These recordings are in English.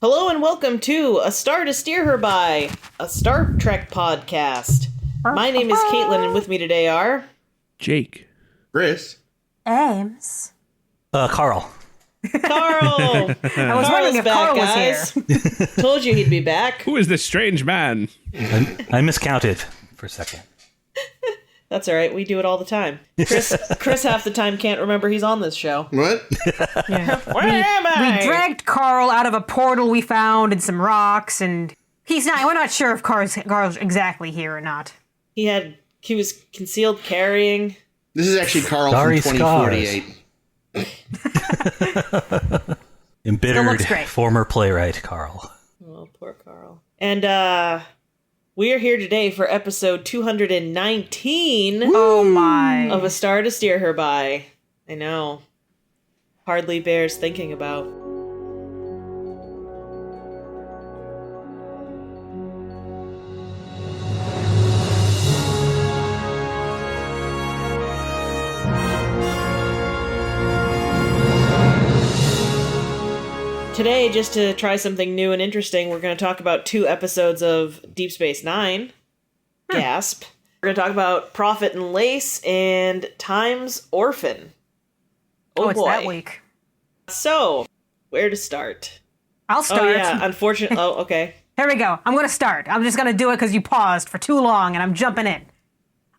Hello and welcome to A Star to Steer Her By, a Star Trek podcast. My name is Caitlin, and with me today are... Jake. Chris. Ames. Carl! Carl! I was wondering if back, Carl was guys. here. Told you he'd be back. Who is this strange man? I miscounted for a second. That's all right, we do it all the time. Chris half the time can't remember he's on this show. What? Yeah. Where am I? We dragged Carl out of a portal we found and some rocks, and we're not sure if Carl's exactly here or not. He was concealed carrying. This is actually Carl Starry from 2048. Embittered former playwright Carl. Oh, poor Carl. And, we are here today for episode 219 Oh my. of A Star to Steer Her By. I know. Hardly bears thinking about. Today, just to try something new and interesting, we're going to talk about 2 episodes of Deep Space Nine. Gasp. We're going to talk about Prophet and Lace and Time's Orphan. Oh, it's boy. that week. So, where to start? I'll start. Oh, yeah, unfortunately. Oh, okay. Here we go. I'm going to start. I'm just going to do it because you paused for too long, and I'm jumping in.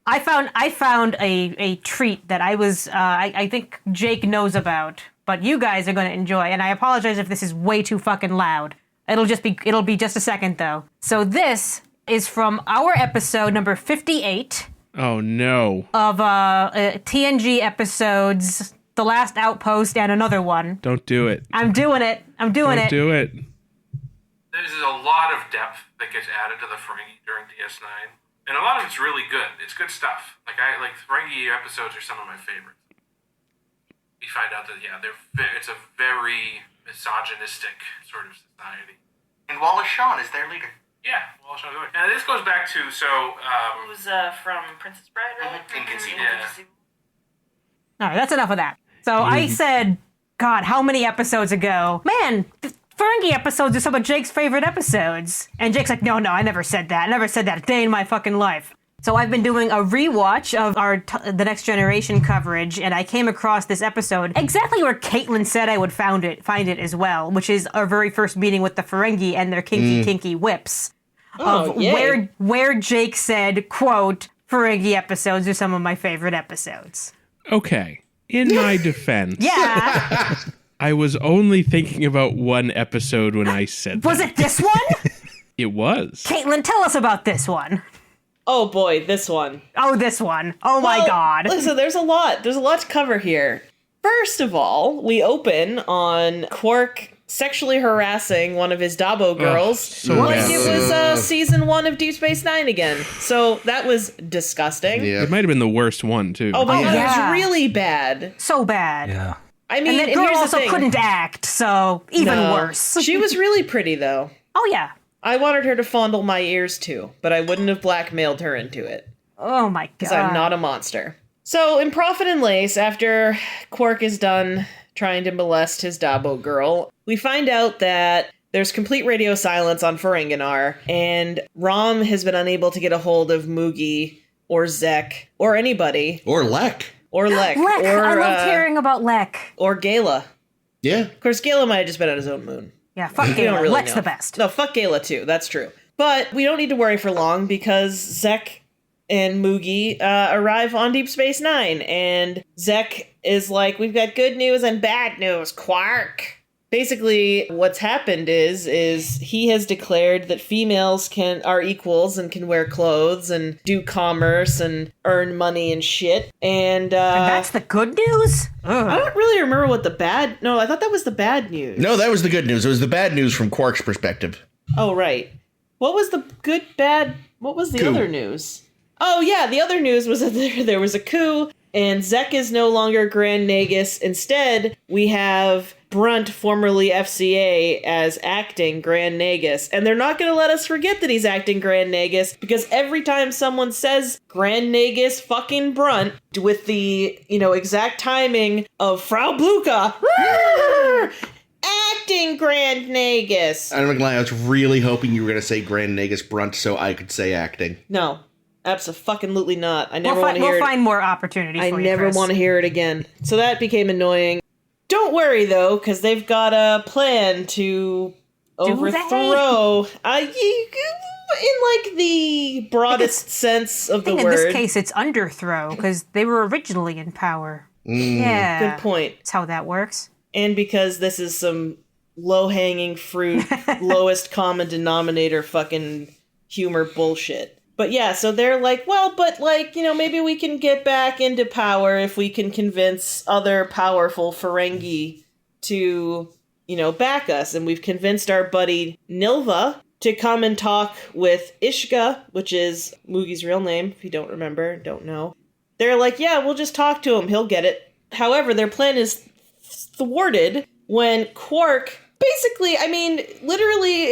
I found a treat that I think Jake knows about, but you guys are going to enjoy, and I apologize if this is way too fucking loud. It'll be just a second, though. So this is from our episode number 58 Oh, no. of TNG episodes, The Last Outpost, and another one. Don't do it. I'm doing it. Don't do it. There's a lot of depth that gets added to the Ferengi during DS9, and a lot of it's really good. It's good stuff. Like Ferengi episodes are some of my favorites. We find out that it's a very misogynistic sort of society. And Wallace Shawn is their leader. Yeah, well, and this goes back to It was from Princess Bride, right? Inconceivable. Yeah. All right, that's enough of that. So I said, God, how many episodes ago? Man, Ferengi episodes are some of Jake's favorite episodes. And Jake's like, no, I never said that. I never said that a day in my fucking life. So I've been doing a rewatch of our The Next Generation coverage, and I came across this episode exactly where Caitlin said I would find it as well, which is our very first meeting with the Ferengi and their kinky whips. Oh, yay. Where Jake said, quote, Ferengi episodes are some of my favorite episodes. Okay. In my defense, Yeah. I was only thinking about one episode when I said that. Was it this one? It was. Caitlin, tell us about this one. Oh, boy, this one. Oh, this one. Oh, my God. Listen, there's a lot to cover here. First of all, we open on Quark sexually harassing one of his Dabba girls. So like bad. it was season 1 of Deep Space Nine again. So that was disgusting. Yeah. It might have been the worst one, too. Oh my God, yeah. it was really bad. So bad. Yeah. I mean, And that girl here's the also thing. couldn't act, so even No. worse. She was really pretty, though. Oh, yeah. I wanted her to fondle my ears, too, but I wouldn't have blackmailed her into it. Oh, my God. Because I'm not a monster. So, in Prophet and Lace, after Quark is done trying to molest his Dabba girl, we find out that there's complete radio silence on Ferenginar, and Rom has been unable to get a hold of Moogie or Zek or anybody. Or Lek. Or Lek. Lek. Or, I loved hearing about Lek. or Gala. Yeah. Of course, Gala might have just been on his own moon. Yeah, fuck We don't Gala. really Lek's know. the best. No, fuck Gala too. That's true. But we don't need to worry for long because Zek and Moogie arrive on Deep Space Nine, and Zek is like, "We've got good news and bad news, Quark." Basically, what's happened is he has declared that females are equals and can wear clothes and do commerce and earn money and shit. And That's the good news? Ugh. I don't really remember what No, I thought that was the bad news. No, that was the good news. It was the bad news from Quark's perspective. Oh, right. What was the what was the Coup. other news? Oh, yeah, the other news was that there was a coup, and Zek is no longer Grand Nagus. Instead, we have Brunt, formerly FCA, as acting Grand Nagus. And they're not going to let us forget that he's acting Grand Nagus, because every time someone says Grand Nagus fucking Brunt, with the, exact timing of Frau Bluka, acting acting, Grand Nagus. I'm not gonna lie, I was really hoping you were gonna say Grand Nagus Brunt so I could say acting. No, absolutely not. I never want to hear We'll it. find more opportunities for you, I never Chris. want to hear it again. So that became annoying. Don't worry, though, because they've got a plan to overthrow... in, like, the broadest sense of the I think word. in this case, it's underthrow, because they were originally in power. Yeah. Good point. That's how that works. And because this is some low-hanging fruit, lowest common denominator fucking humor bullshit. But yeah, so they're like, well, but like, maybe we can get back into power if we can convince other powerful Ferengi to, back us. And we've convinced our buddy Nilva to come and talk with Ishka, which is Mugi's real name, if you don't know. They're like, yeah, we'll just talk to him. He'll get it. However, their plan is thwarted when Quark basically, literally,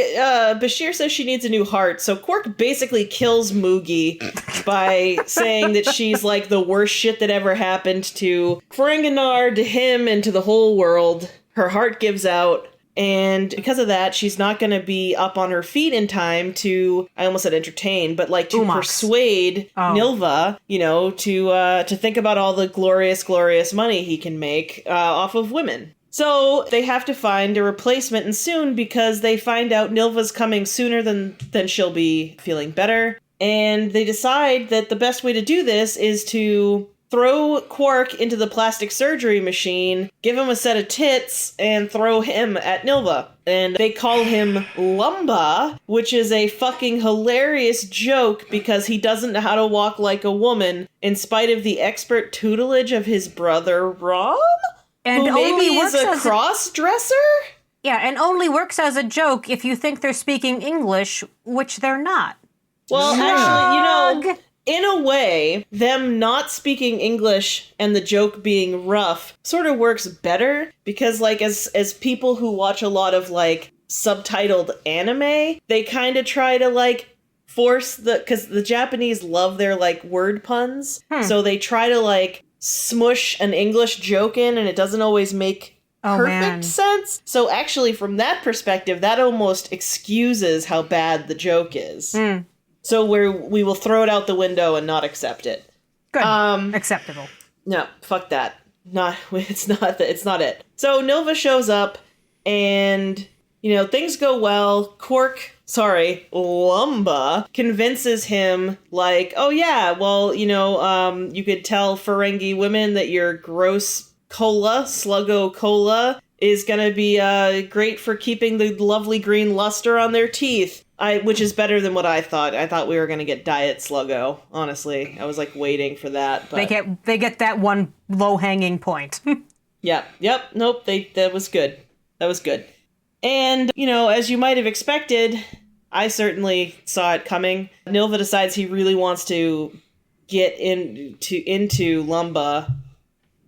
Bashir says she needs a new heart. So Quark basically kills Mugi by saying that she's like the worst shit that ever happened to Ferenginar, to him, and to the whole world. Her heart gives out. And because of that, she's not going to be up on her feet in time to, I almost said entertain, but like to persuade Nilva, to think about all the glorious, glorious money he can make off of women. So they have to find a replacement, and soon, because they find out Nilva's coming sooner than she'll be feeling better. And they decide that the best way to do this is to throw Quark into the plastic surgery machine, give him a set of tits, and throw him at Nilva. And they call him Lumba, which is a fucking hilarious joke because he doesn't know how to walk like a woman, in spite of the expert tutelage of his brother Rom, and who maybe only is a cross-dresser? Yeah, and only works as a joke if you think they're speaking English, which they're not. Well, actually, in a way, them not speaking English and the joke being rough sort of works better because, like, as people who watch a lot of, like, subtitled anime, they kind of try to, like, force because the Japanese love their, like, word puns. So they try to, like, smush an English joke in, and it doesn't always make perfect sense. So actually, from that perspective, that almost excuses how bad the joke is. So we will throw it out the window and not accept it. Good. Acceptable. No, fuck that. It's not it. So Nilva shows up and, things go well. Lumba convinces him like, oh yeah, well, you could tell Ferengi women that your gross cola, sluggo cola, is gonna be great for keeping the lovely green luster on their teeth. Which is better than what I thought. I thought we were going to get Diet Sluggo, honestly. I was, like, waiting for that. But They get that one low-hanging point. Yep. Nope, that was good. And, as you might have expected, I certainly saw it coming. Nilva decides he really wants to get into Lumba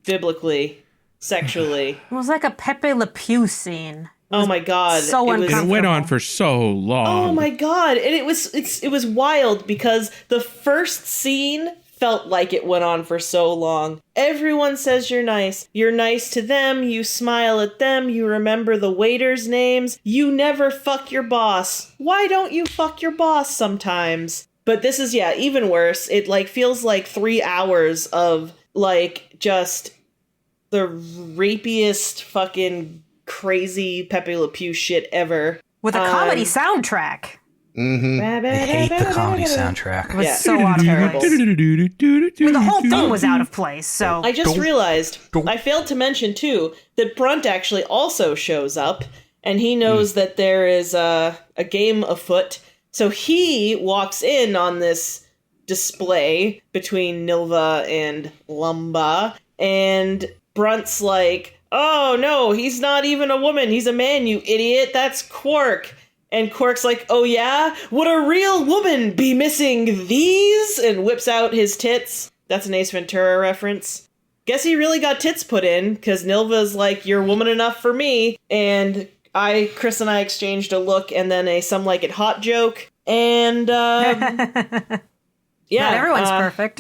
biblically, sexually. It was like a Pepe le Pew scene. Oh my god. So uncomfortable. And it went on for so long. Oh my god. And it was wild because the first scene felt like it went on for so long. Everyone says you're nice. You're nice to them, you smile at them, you remember the waiters' names, you never fuck your boss. Why don't you fuck your boss sometimes? But this is, even worse. It like feels like 3 hours of like just the rapiest fucking crazy Pepe Le Pew shit ever. With a comedy soundtrack. I hate the comedy soundtrack. It was so out of place. The whole thing was out of place, so... I just realized, I failed to mention too, that Brunt actually also shows up, and he knows that there is a game afoot, so he walks in on this display between Nilva and Lumba, and Brunt's like, oh no, he's not even a woman, he's a man, you idiot, that's Quark. And Quark's like, oh yeah? Would a real woman be missing these? And whips out his tits. That's an Ace Ventura reference. Guess he really got tits put in, because Nilva's like, you're woman enough for me. And Chris and I exchanged a look and then a some like it hot joke. And, yeah. Not everyone's perfect.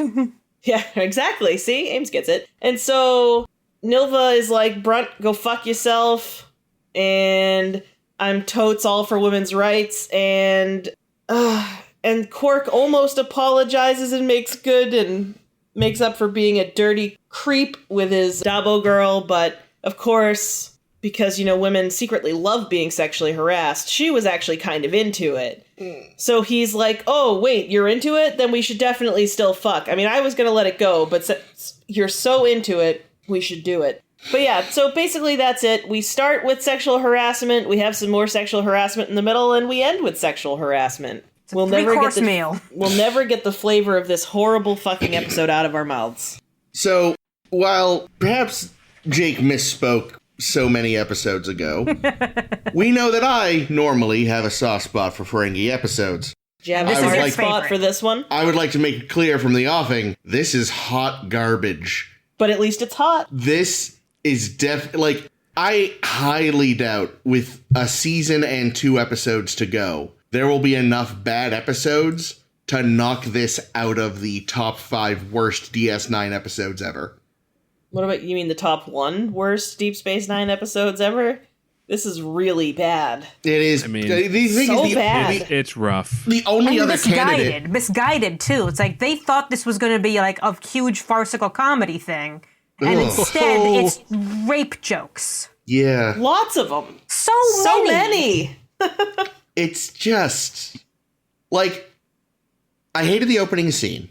Yeah, exactly. See? Ames gets it. And so Nilva is like, Brunt, go fuck yourself. and I'm totes all for women's rights, and Quark almost apologizes and makes up for being a dirty creep with his Dabba girl, but of course, because, women secretly love being sexually harassed, she was actually kind of into it. So he's like, oh, wait, you're into it? Then we should definitely still fuck. I mean, I was going to let it go, but since you're so into it, we should do it. But yeah, so basically that's it. We start with sexual harassment, we have some more sexual harassment in the middle, and we end with sexual harassment. We'll never get the flavor of this horrible fucking episode out of our mouths. So, while perhaps Jake misspoke so many episodes ago, we know that I normally have a soft spot for Ferengi episodes. Do you have a hard spot for this one? I would like to make it clear from the offing, this is hot garbage. But at least it's hot. This is I highly doubt with a season and 2 episodes to go, there will be enough bad episodes to knock this out of the top 5 worst DS9 episodes ever. What about, you mean the top 1 worst Deep Space Nine episodes ever? This is really bad. It is. I mean, bad. It's rough. The only other candidate. Misguided, too. It's like they thought this was going to be like a huge farcical comedy thing. And instead, it's rape jokes. Yeah. Lots of them. So many. It's just, I hated the opening scene.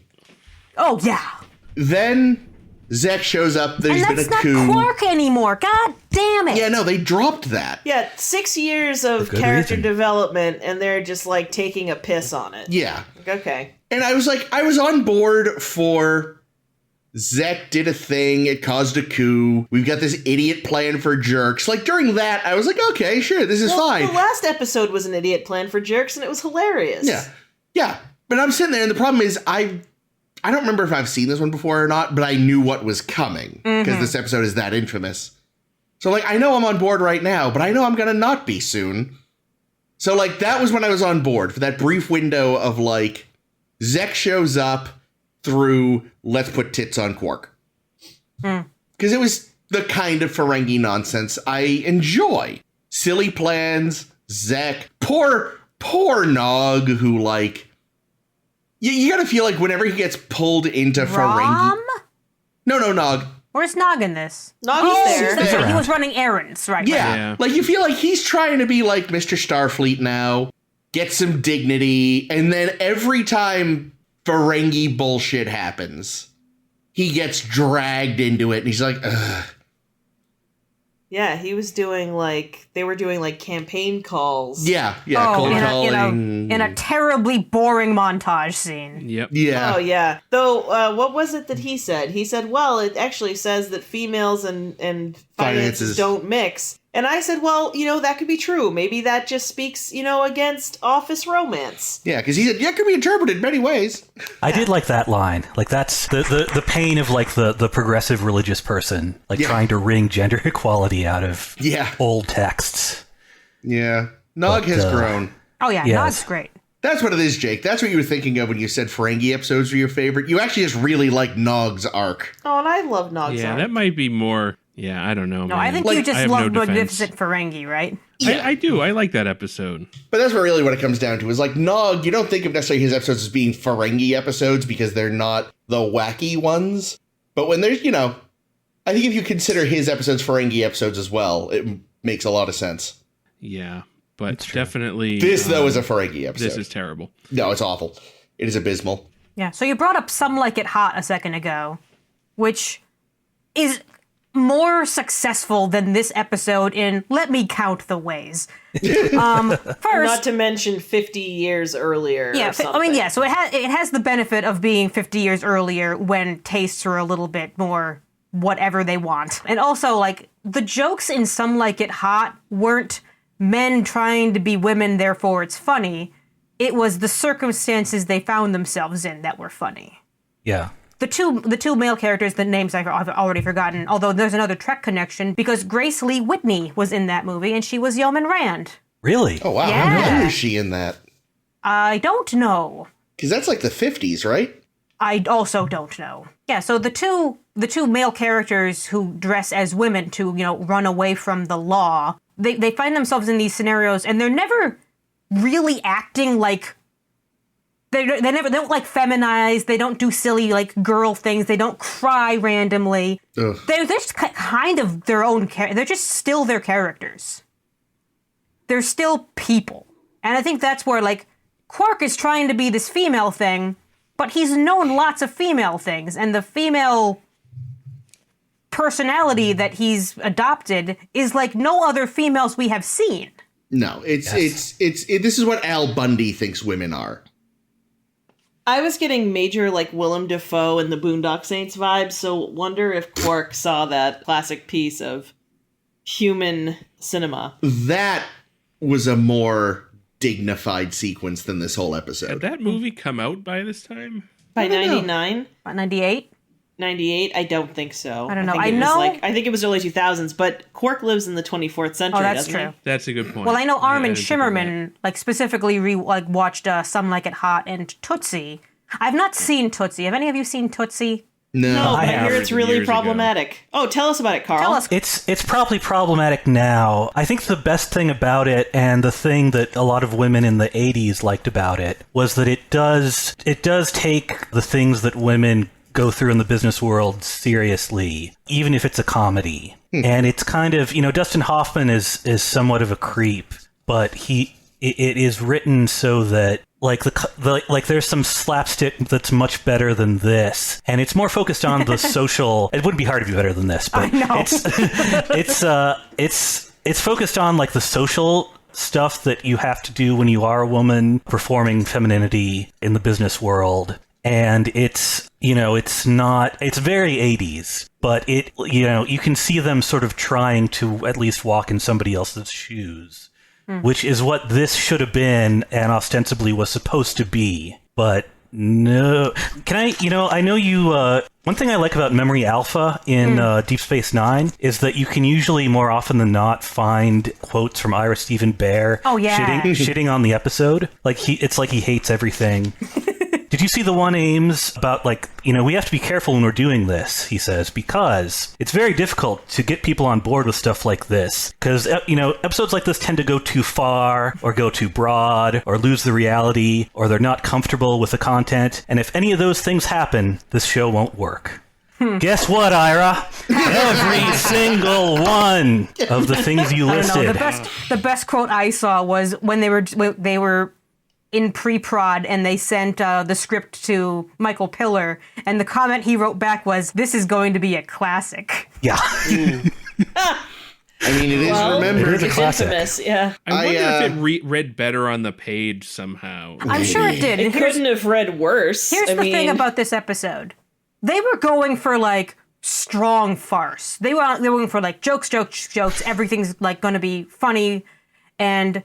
Oh, yeah. Then Zek shows up, there's been a coup. And that's not Quark anymore. God damn it. Yeah, no, they dropped that. Yeah, 6 years of character development, and they're just, taking a piss on it. Yeah. Okay. And I was on board for Zek did a thing, it caused a coup, we've got this idiot plan for jerks. During that, I was like, okay, sure, this is fine. The last episode was an idiot plan for jerks, and it was hilarious. Yeah. But I'm sitting there, and the problem is, I don't remember if I've seen this one before or not, but I knew what was coming, because this episode is that infamous. So, I know I'm on board right now, but I know I'm gonna not be soon. So, that was when I was on board, for that brief window of, Zek shows up through let's put tits on Quark. Because it was the kind of Ferengi nonsense I enjoy. Silly plans, Zek, poor Nog, who, you gotta feel like whenever he gets pulled into Ferengi... No, Nog. Where's Nog in this? Nog is there. He was running errands, right? Yeah. You feel like he's trying to be like Mr. Starfleet now, get some dignity, and then every time Ferengi bullshit happens, he gets dragged into it, and he's like, ugh. Yeah, he was doing they were doing campaign calls. Yeah, cold calling. In a terribly boring montage scene. Yep. Yeah. Oh, yeah. Though, what was it that he said? He said, well, it actually says that females and finances don't mix. And I said, well, that could be true. Maybe that just speaks, against office romance. Yeah, because he said, yeah, it could be interpreted many ways. I did like that line. That's the pain of the progressive religious person, trying to wring gender equality out of old texts. Yeah. Nog has grown. Oh, yeah. Nog's great. That's what it is, Jake. That's what you were thinking of when you said Ferengi episodes were your favorite. You actually just really like Nog's arc. Oh, and I love Nog's arc. Yeah, that might be more... Yeah, I don't know. No, man. I think you just love Magnificent Ferengi, right? Yeah. I do. I like that episode. But that's what really what it comes down to is Nog, you don't think of necessarily his episodes as being Ferengi episodes because they're not the wacky ones. But when there's, I think if you consider his episodes Ferengi episodes as well, it makes a lot of sense. Yeah, but definitely... This, though, is a Ferengi episode. This is terrible. No, it's awful. It is abysmal. Yeah, so you brought up Some Like It Hot a second ago, which is more successful than this episode in let me count the ways. First, not to mention 50 years earlier. Yeah, so it has the benefit of being 50 years earlier when tastes are a little bit more whatever they want. And also, the jokes in Some Like It Hot weren't men trying to be women, therefore it's funny. It was the circumstances they found themselves in that were funny. Yeah. The two male characters, the names I've already forgotten, although there's another Trek connection, because Grace Lee Whitney was in that movie, and she was Yeoman Rand. Really? Oh, wow. Yeah. When was she in that? I don't know. Because that's the 50s, right? I also don't know. Yeah, so the two male characters who dress as women to, run away from the law they find themselves in these scenarios and they're never really acting like they don't like feminize. They don't do silly like girl things. They don't cry randomly. They're just kind of their own character. They're just still their characters. They're still people. And I think that's where like Quark is trying to be this female thing, but he's known lots of female things, and the female personality that he's adopted is like no other females we have seen. No, this is what Al Bundy thinks women are. I was getting major like Willem Dafoe and the Boondock Saints vibes, so wonder if Quark saw that classic piece of human cinema. That was a more dignified sequence than this whole episode. Had that movie come out by this time? By 99? About 98? 98? I don't think so. I don't know. I think it was early 2000s, but Quark lives in the 24th century, that's doesn't true. he? That's a good point. Well, I know Armin I didn't think of Shimmerman like specifically watched Some Like It Hot and Tootsie. I've not seen Tootsie. Have any of you seen Tootsie? No, but I have. hear it's really Years problematic. Oh, tell us about it, Carl. Tell us. It's probably problematic now. I think the best thing about it, and the thing that a lot of women in the 80s liked about it, was that it does take the things that women go through in the business world seriously, even if it's a comedy. And it's kind of, Dustin Hoffman is somewhat of a creep, but it is written so that like there's some slapstick that's much better than this, and it's more focused on the social. It wouldn't be hard to be better than this, but it's focused on like the social stuff that you have to do when you are a woman performing femininity in the business world. And it's very 80s, but you can see them sort of trying to at least walk in somebody else's shoes. Which is what this should have been and ostensibly was supposed to be. But no. Can I know you, one thing I like about Memory Alpha in Deep Space Nine is that you can usually more often than not find quotes from Ira Stephen Bear shitting on the episode. It's like he hates everything. Did you see the one Ames about we have to be careful when we're doing this, he says, because it's very difficult to get people on board with stuff like this. Because, episodes like this tend to go too far or go too broad or lose the reality or they're not comfortable with the content. And if any of those things happen, this show won't work. Guess what, Ira? Every single one of the things you listed. I don't know. The best quote I saw was when they were in pre-prod and they sent the script to Michael Piller, and the comment he wrote back was, "This is going to be a classic." Yeah. I mean, it is remembered. It is a classic. Infamous, yeah. I wonder if it read better on the page somehow. I'm sure it did. It couldn't have read worse. Here's the thing about this episode. They were going for strong farce. They were going for jokes. Everything's going to be funny, and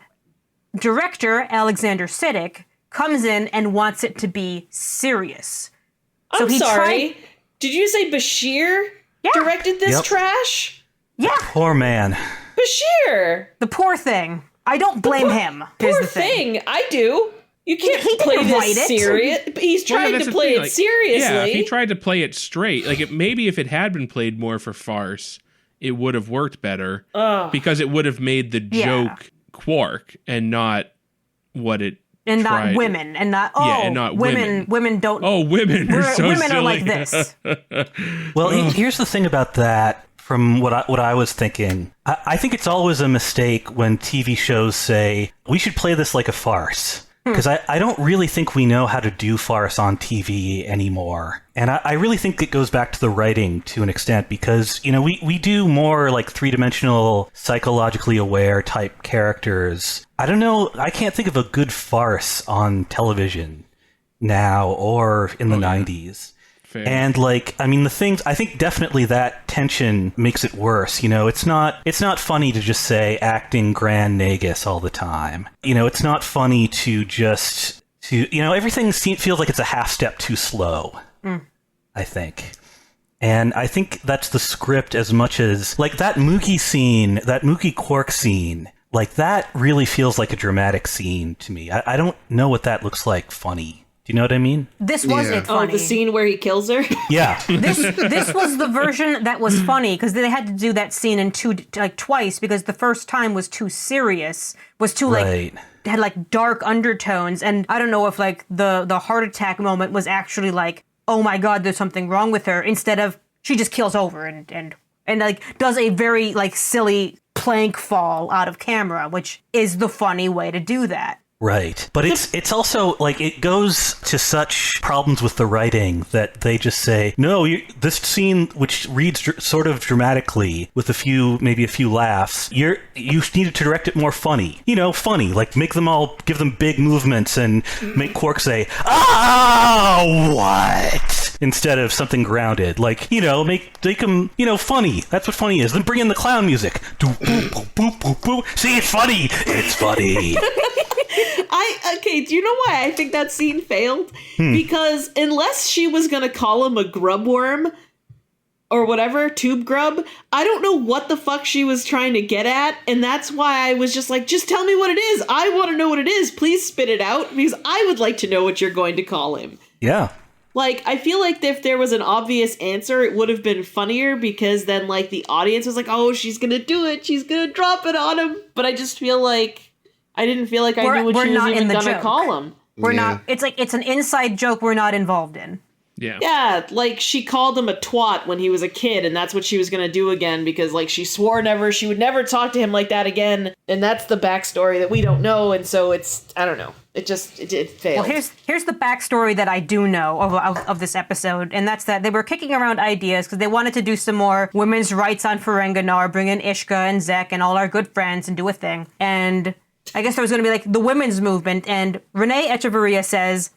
director Alexander Siddig comes in and wants it to be serious. I'm sorry. Did you say Bashir directed this trash? Yeah. Poor man. Bashir! The poor thing. I don't blame him. Poor thing. I do. You can't play this serious. He's trying to play it seriously. Yeah, if he tried to play it straight, maybe if it had been played more for farce, it would have worked better. Because it would have made the joke Quark and not what it and tried. Not women and not and not women. Women don't. Oh, women are so women silly. are like this. Well, here's the thing about that. From what I was thinking, I think it's always a mistake when TV shows say we should play this like a farce. Because I don't really think we know how to do farce on TV anymore. And I really think it goes back to the writing to an extent because, we do more three-dimensional, psychologically aware type characters. I don't know. I can't think of a good farce on television now or in the 90s. Fair. And the things, I think definitely that tension makes it worse. It's not funny to just say acting grand negus all the time. It's not funny to everything feels like it's a half step too slow, I think. And I think that's the script as much as that Mookie Quark scene, that really feels like a dramatic scene to me. I don't know what that looks like funny. Do you know what I mean? This was Yeah. it funny. Oh, the scene where he kills her? Yeah. This was the version that was funny because they had to do that scene in twice because the first time was too serious, was too Right. had like dark undertones, and I don't know if like the heart attack moment was actually like, oh my god, there's something wrong with her, instead of she just keels over and like does a very like silly plank fall out of camera, which is the funny way to do that. Right. But it's also, like, it goes to such problems with the writing that they just say, no, this scene, which reads sort of dramatically with maybe a few laughs, you need to direct it more funny. Funny. Like, give them big movements and make Quark say, what? Instead of something grounded. Like, make them, funny. That's what funny is. Then bring in the clown music. See, it's funny. It's funny. Do you know why I think that scene failed? Because unless she was gonna call him a grub worm or whatever, tube grub, I don't know what the fuck she was trying to get at, and that's why I was just like, just tell me what it is. I want to know what it is. Please spit it out, because I would like to know what you're going to call him. Yeah. Like, I feel like if there was an obvious answer, it would have been funnier, because then, like, the audience was like, oh, she's gonna do it. She's gonna drop it on him. But I just feel like I didn't feel like I knew what she was even gonna call him. We're not. It's like it's an inside joke we're not involved in. Yeah. Yeah, like she called him a twat when he was a kid, and that's what she was gonna do again, because like she swore she would never talk to him like that again, and that's the backstory that we don't know, and so it's, I don't know, it failed. Well, here's the backstory that I do know of this episode, and that's that they were kicking around ideas because they wanted to do some more women's rights on Ferenginar, bring in Ishka and Zek and all our good friends and do a thing, and I guess there was going to be like the women's movement, and Renee Echevarria says,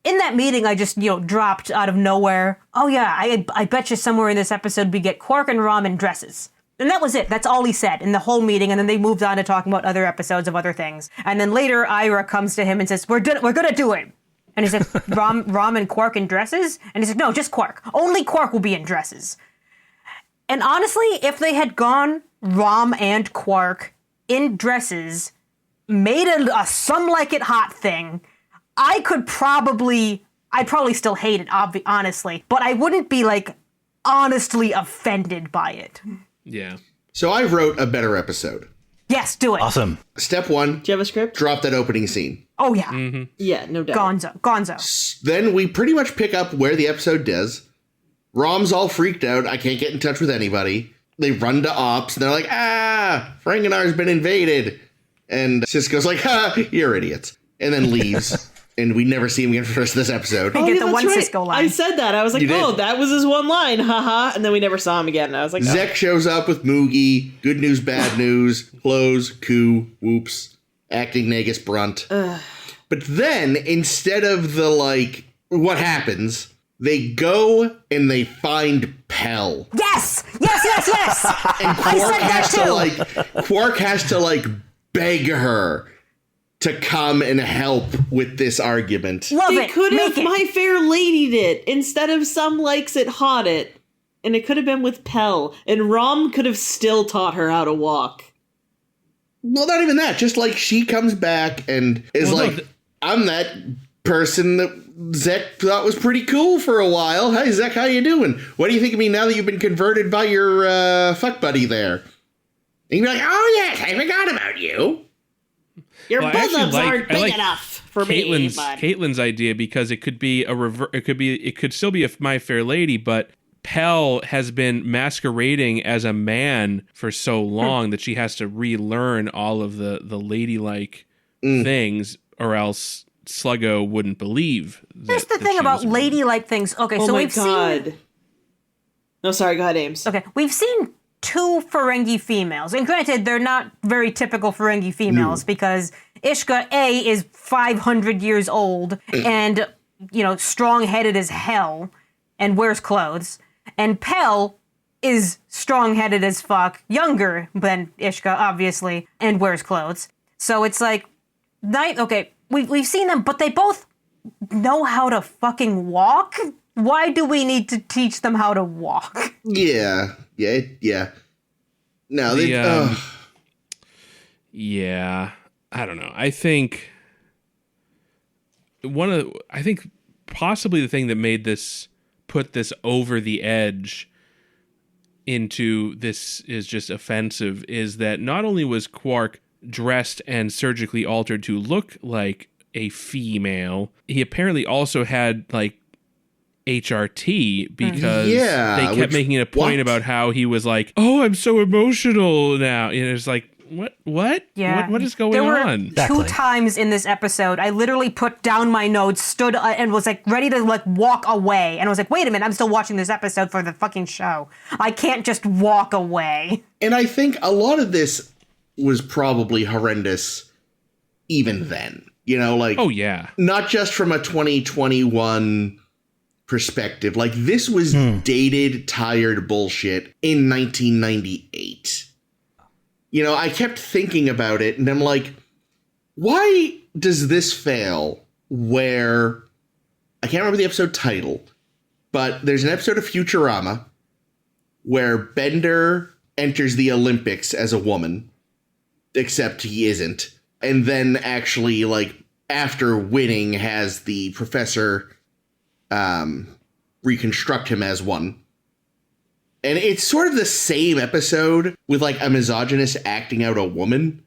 in that meeting I just, dropped out of nowhere, oh yeah, I bet you somewhere in this episode we get Quark and Rom in dresses. And that was it. That's all he said in the whole meeting, and then they moved on to talking about other episodes of other things. And then later Ira comes to him and says, we're gonna do it. And he said, Rom and Quark in dresses? And he said, no, just Quark. Only Quark will be in dresses. And honestly, if they had gone Rom and Quark in dresses, made a Some Like It Hot thing, I'd probably still hate it, honestly, but I wouldn't be like honestly offended by it. Yeah. So I wrote a better episode. Yes, do it. Awesome. Step 1. Do you have a script? Drop that opening scene. Oh yeah. Mm-hmm. Yeah, no doubt. Gonzo. Then we pretty much pick up where the episode does. Rom's all freaked out. I can't get in touch with anybody. They run to ops, and they're like, Ferenginar's been invaded. And Sisko's like, you're idiots. And then leaves. And we never see him again for the rest of this episode. Get the one Sisko line. I said that. I was like, oh, that was his one line. Haha. And then we never saw him again. And I was like, Zek shows up with Moogie. Good news, bad news. Close, coup, whoops. Acting Negus Brunt. But then, instead of what happens, they go and they find Pell. Yes! And Quark has to beg her to come and help with this argument. Love they it. could have Make it. My Fair Lady'd it instead of Some Likes It Hot it. And it could have been with Pell. And Rom could have still taught her how to walk. Well, not even that. Just she comes back and is I'm that person that Zek thought was pretty cool for a while. Hey, Zek, how you doing? What do you think of me now that you've been converted by your fuck buddy there? And you'd be like, oh, yes, I forgot about you. Your bosoms aren't big enough for me, bud. Caitlin's idea, because it could be it could still be a My Fair Lady, but Pell has been masquerading as a man for so long that she has to relearn all of the ladylike things, or else Sluggo wouldn't believe. Here's the thing about ladylike things. Okay, so we've seen. No, sorry, go ahead, Ames. Okay, we've seen 2 Ferengi females, and granted, they're not very typical Ferengi females because Ishka A is 500 years old and strong-headed as hell and wears clothes, and Pell is strong-headed as fuck, younger than Ishka, obviously, and wears clothes. So it's like, we've seen them, but they both know how to fucking walk. Why do we need to teach them how to walk? Yeah. No, yeah, I don't know. I think I think possibly the thing that made this, put this over the edge into this is just offensive, is that not only was Quark dressed and surgically altered to look like a female, he apparently also had like HRT, because they kept making a point about how he was like, oh, I'm so emotional now. And it's like, what? Yeah. What is going there were on? Exactly. 2 times in this episode, I literally put down my notes, stood and was like ready to like walk away. And I was like, wait a minute, I'm still watching this episode for the fucking show. I can't just walk away. And I think a lot of this was probably horrendous even then. You know, like, Oh, yeah. not just from a 2021 perspective. Like, this was dated, tired bullshit in 1998. You know, I kept thinking about it, and I'm like, why does this fail where, I can't remember the episode title, but there's an episode of Futurama where Bender enters the Olympics as a woman, except he isn't, and then actually, like, after winning, has the professor reconstruct him as one. And it's sort of the same episode with, like, a misogynist acting out a woman,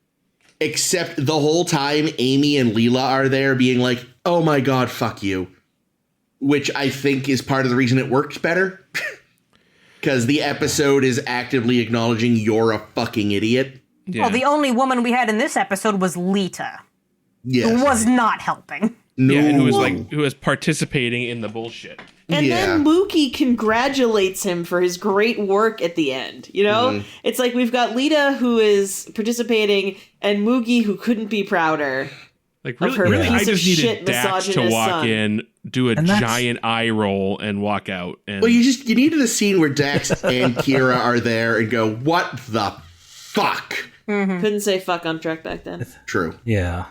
except the whole time Amy and Leela are there being like, oh my god, fuck you. Which I think is part of the reason it works better. Because the episode is actively acknowledging you're a fucking idiot. Yeah. Well, the only woman we had in this episode was Lita, Yes. who was not helping. No. Yeah, and who was participating in the bullshit. And Yeah. then Mookie congratulates him for his great work at the end. You know, it's like we've got Lita who is participating, and Moogie who couldn't be prouder. Like, Of really, her I piece of just needed shit Dax to misogynist walk son. in, do a And that's- giant eye roll, and walk out. And Well, you needed a scene where Dax and Kira are there and go, what the fuck? Couldn't say fuck on Trek back then. True. Yeah.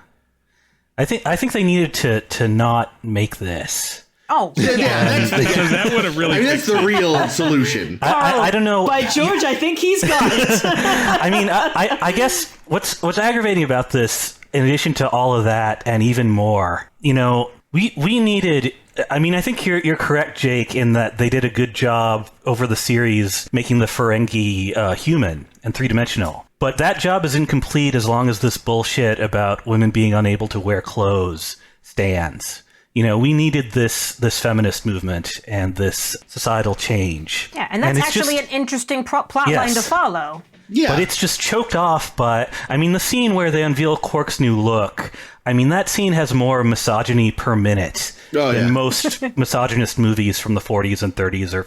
I think they needed to not make this. Oh, Yeah, yeah. because that would have really I mean, that's the real solution. I don't know. By George, I think he's got it. I mean, I guess what's aggravating about this, in addition to all of that and even more, you know, we needed. I mean, I think you're correct, Jake, in that they did a good job over the series making the Ferengi human and 3-dimensional. But that job is incomplete as long as this bullshit about women being unable to wear clothes stands. You know, we needed this feminist movement and this societal change. Yeah, and that's it's actually just- an interesting plot line Yes. to follow. Yeah. But it's just choked off by, I mean, the scene where they unveil Quark's new look, I mean, that scene has more misogyny per minute than most misogynist movies from the 40s and 30s or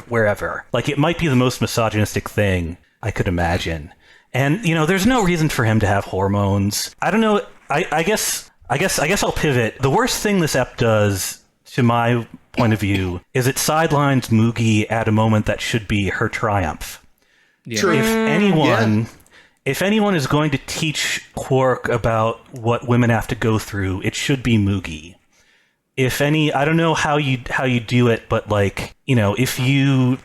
wherever. Like, it might be the most misogynistic thing I could imagine. And, you know, there's no reason for him to have hormones. I don't know. I guess I'll pivot. The worst thing this ep does, to my point of view, is it sidelines Moogie at a moment that should be her triumph. Yeah. True. If anyone is going to teach Quark about what women have to go through, it should be Moogie. I don't know how you do it, but, like, you know, if Moogie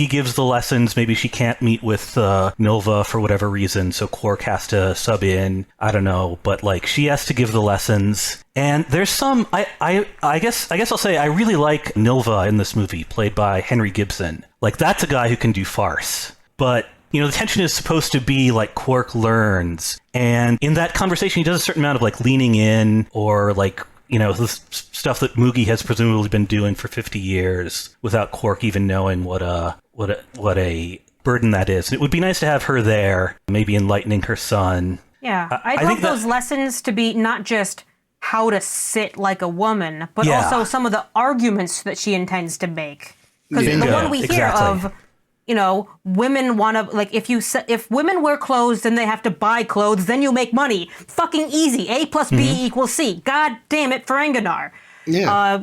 gives the lessons, maybe she can't meet with Nilva for whatever reason, so Quark has to sub in. I don't know, but, like, she has to give the lessons. And there's some. I guess I'll say I really like Nilva in this movie, played by Henry Gibson. Like, that's a guy who can do farce. But, you know, the tension is supposed to be like Quark learns, and in that conversation, he does a certain amount of, like, leaning in, or, like, you know, the stuff that Moogie has presumably been doing for 50 years without Quark even knowing what a burden that is. And it would be nice to have her there, maybe enlightening her son. Yeah, I I'd think love those lessons to be not just how to sit like a woman, but Yeah. also some of the arguments that she intends to make. Because the Bingo, one we hear exactly. of, you know, women want to, like, if women wear clothes, then they have to buy clothes, then you make money. Fucking easy. A plus B equals C. God damn it, Ferenginar. Yeah.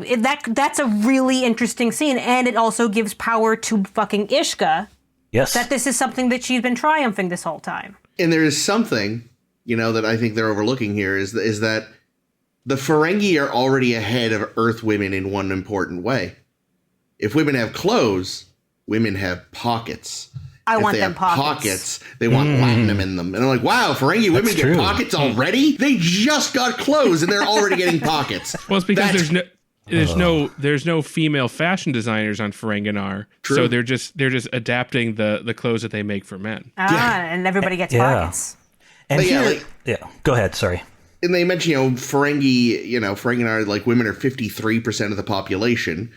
That's a really interesting scene, and it also gives power to fucking Ishka Yes. that this is something that she's been triumphing this whole time. And there is something, you know, that I think they're overlooking here is that the Ferengi are already ahead of Earth women in one important way. If women have clothes, women have pockets. if want they them have pockets. they want latinum in them. And I'm like, wow, Ferengi women get true. pockets already? They just got clothes and they're already getting pockets. Well, it's because That's- there's no female fashion designers on Ferenginar, True. so they're just adapting the clothes that they make for men. And everybody gets pockets. And But yeah, here, like- yeah, go ahead. Sorry. And they mention, Ferenginar, like, women are 53% of the population.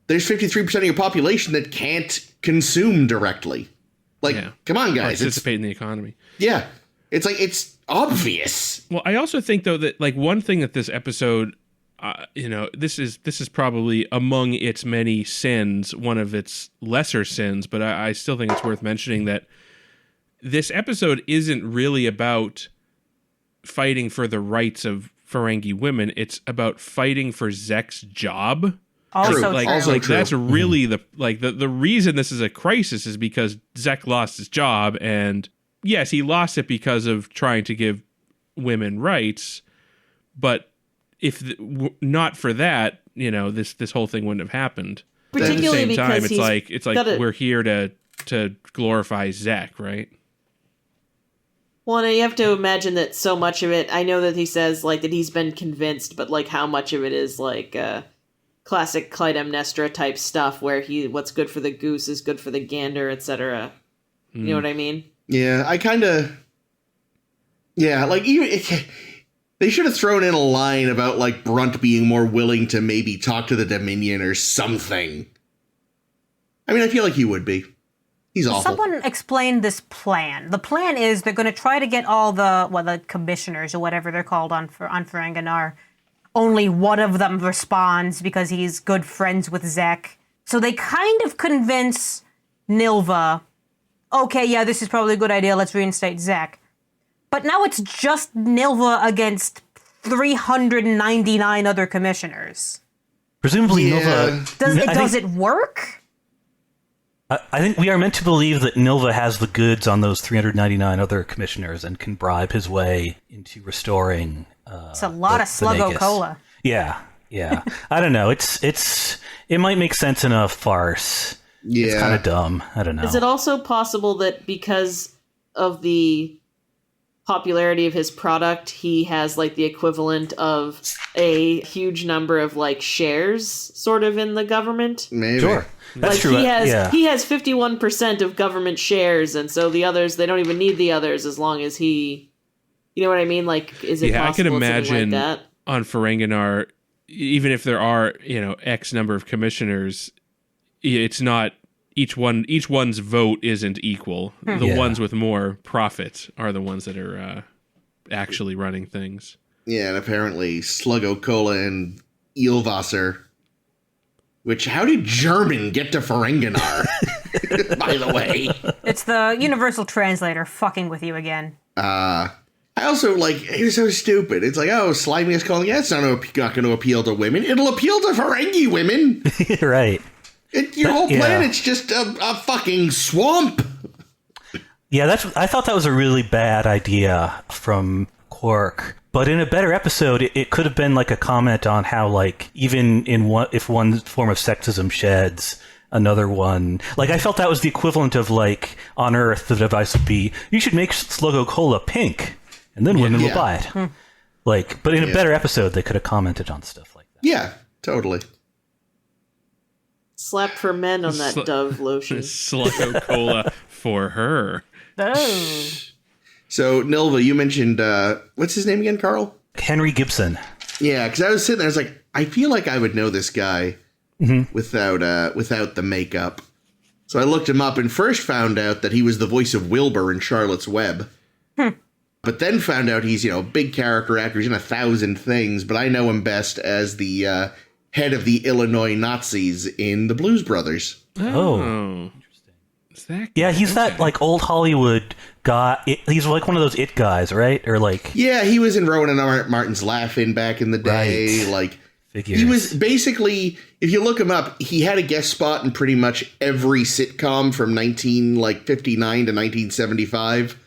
There's 53% of your population that can't consume directly. Like, come on, guys. Participate in the economy. Yeah. It's like, it's obvious. Well, I also think though that like one thing that this episode, this is probably among its many sins, one of its lesser sins, but I still think it's worth mentioning that this episode isn't really about fighting for the rights of Ferengi women. It's about fighting for Zek's job. Also like, true. Also like true. that's really the reason this is a crisis is because Zek lost his job, and yes, he lost it because of trying to give women rights, but if not for that, this whole thing wouldn't have happened. Particularly at the same time, because it's like we're here to glorify Zek, right? Well, and you have to imagine that so much of it, I know that he says, like, that he's been convinced, but, like, how much of it is, like, classic Clytemnestra type stuff where what's good for the goose is good for the gander, etc. You know what I mean? Yeah, I kind of... Yeah, like, even... They should have thrown in a line about, like, Brunt being more willing to maybe talk to the Dominion or something. I mean, I feel like he would be. He's awful. Someone explained this plan. The plan is they're going to try to get all the commissioners or whatever they're called on Ferenginar. Only one of them responds because he's good friends with Zek. So they kind of convince Nilva, okay, yeah, this is probably a good idea. Let's reinstate Zek. But now it's just Nilva against 399 other commissioners. Presumably, Yeah. Nilva. Does it work? I think we are meant to believe that Nilva has the goods on those 399 other commissioners and can bribe his way into restoring. It's a lot of Sluggo Cola. Yeah. I don't know. It might make sense in a farce. Yeah. It's kind of dumb. I don't know. Is it also possible that because of the popularity of his product, he has like the equivalent of a huge number of like shares sort of in the government? Maybe. Sure. That's Like true. he has 51% of government shares, and so the others, they don't even need the others as long as he, you know what I mean? Like, is it Yeah, I possible can something imagine like that? on Ferenginar, even if there are, X number of commissioners, it's not each one's vote isn't equal. The ones with more profit are the ones that are actually running things. Yeah, and apparently Sluggo Cola and Eelwasser. Which, how did German get to Ferenginar? By the way. It's the universal translator fucking with you again. I also, it's so stupid. It's like, oh, Slimy is calling, it's not going to appeal to women. It'll appeal to Ferengi women. right. Your whole planet's just a fucking swamp. Yeah, I thought that was a really bad idea from Quark. But in a better episode, it could have been like a comment on how, like, even if one form of sexism sheds, another one. Like, I felt that was the equivalent of, like, on Earth, the device would be, you should make Sluggo Cola pink, and then women will buy it. Like, but in a better episode, they could have commented on stuff like that. Yeah, totally. Slap for men on that Dove lotion. Sluggo Cola for her. Oh. So, Nilva, you mentioned, what's his name again, Carl? Henry Gibson. Yeah, because I was sitting there, I was like, I feel like I would know this guy without the makeup. So I looked him up and first found out that he was the voice of Wilbur in Charlotte's Web. But then found out he's, a big character actor. He's in 1,000 things, but I know him best as the head of the Illinois Nazis in the Blues Brothers. Oh. Is that Yeah, he's that, like, old Hollywood guy. He's like one of those it guys, right? Or like... Yeah, he was in Rowan and Martin's Laugh-In back in the day. Right. Like, Figures. he was basically, if you look him up, he had a guest spot in pretty much every sitcom from 1959 to 1975.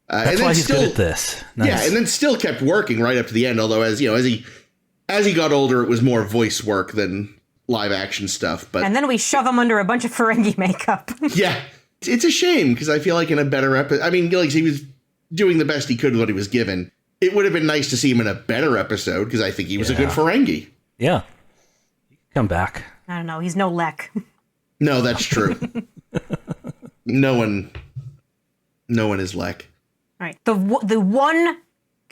That's and why then he's still, good at this. Nice. Yeah, and then still kept working right up to the end. Although, as he got older, it was more voice work than live action stuff. But And then we shove him under a bunch of Ferengi makeup. yeah, It's a shame because I feel like in a better episode, I mean, like he was doing the best he could with what he was given. It would have been nice to see him in a better episode because I think he was a good Ferengi. Yeah. Come back. I don't know. He's no Lek. No, that's true. No one is Lek. All right. The one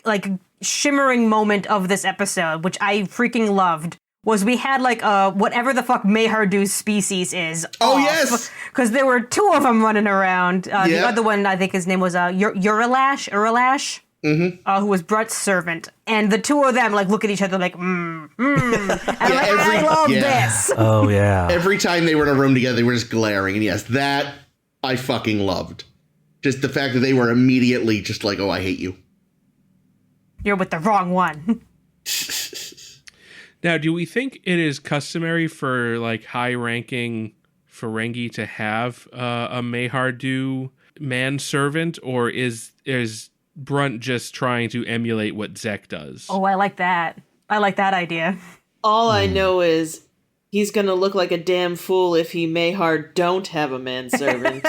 like shimmering moment of this episode, which I freaking loved, was we had like whatever the fuck Mayhardu's species is. Oh, yes! Because there were two of them running around. The other one, I think his name was Uralash. Who was Brunt's servant, and the two of them like look at each other like, and I love this. Oh yeah. Every time they were in a room together, they were just glaring, and yes, that I fucking loved. Just the fact that they were immediately just like, oh, I hate you. You're with the wrong one. Now, do we think it is customary for like high-ranking Ferengi to have a Mayhardu manservant, or is Brunt just trying to emulate what Zek does? Oh, I like that. I like that idea. All I know is he's gonna look like a damn fool if he Mayhard don't have a manservant.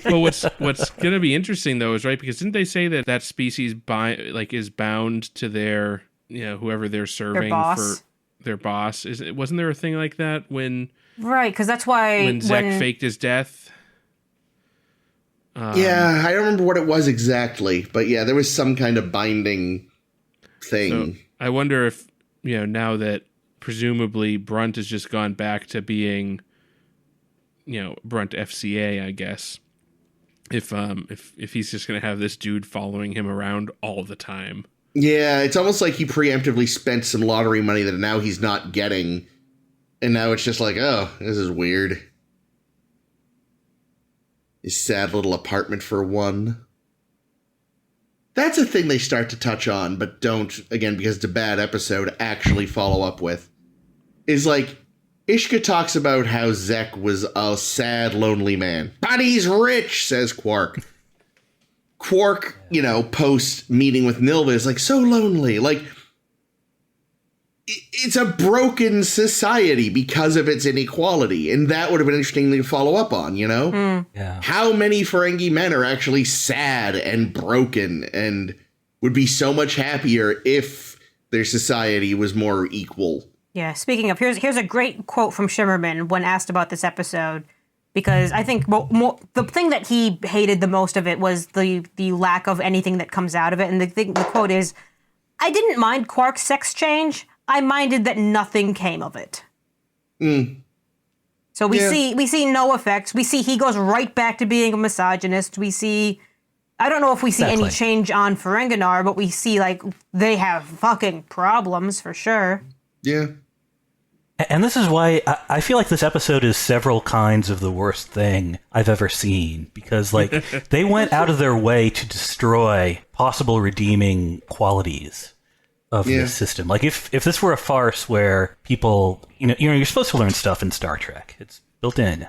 Well, what's gonna be interesting though is right, because didn't they say that species is bound to their whoever they're serving for their boss? Wasn't there a thing like that when because that's why when Zek faked his death? Yeah, I don't remember what it was exactly, but yeah, there was some kind of binding thing. So I wonder if, now that presumably Brunt has just gone back to being, Brunt FCA, I guess, if he's just going to have this dude following him around all the time. Yeah, it's almost like he preemptively spent some lottery money that now he's not getting, and now it's just like, oh, this is weird. His sad little apartment for one. That's a thing they start to touch on, but don't, again, because it's a bad episode, actually follow up with. Is like, Ishka talks about how Zek was a sad, lonely man. But he's rich, says Quark. Quark, post meeting with Nilva is like, so lonely. Like, it's a broken society because of its inequality. And that would have been interesting to follow up on, Yeah. How many Ferengi men are actually sad and broken and would be so much happier if their society was more equal? Yeah, speaking of, here's a great quote from Shimmerman when asked about this episode, because I think the thing that he hated the most of it was the lack of anything that comes out of it. And the quote is, "I didn't mind Quark's sex change. I minded that nothing came of it." So we see no effects. We see he goes right back to being a misogynist. We see, I don't know if we see any change on Ferenginar, but we see like they have fucking problems for sure. Yeah. And this is why I feel like this episode is several kinds of the worst thing I've ever seen, because like they went out of their way to destroy possible redeeming qualities of this system. Like if this were a farce where people, you're supposed to learn stuff in Star Trek. It's built in.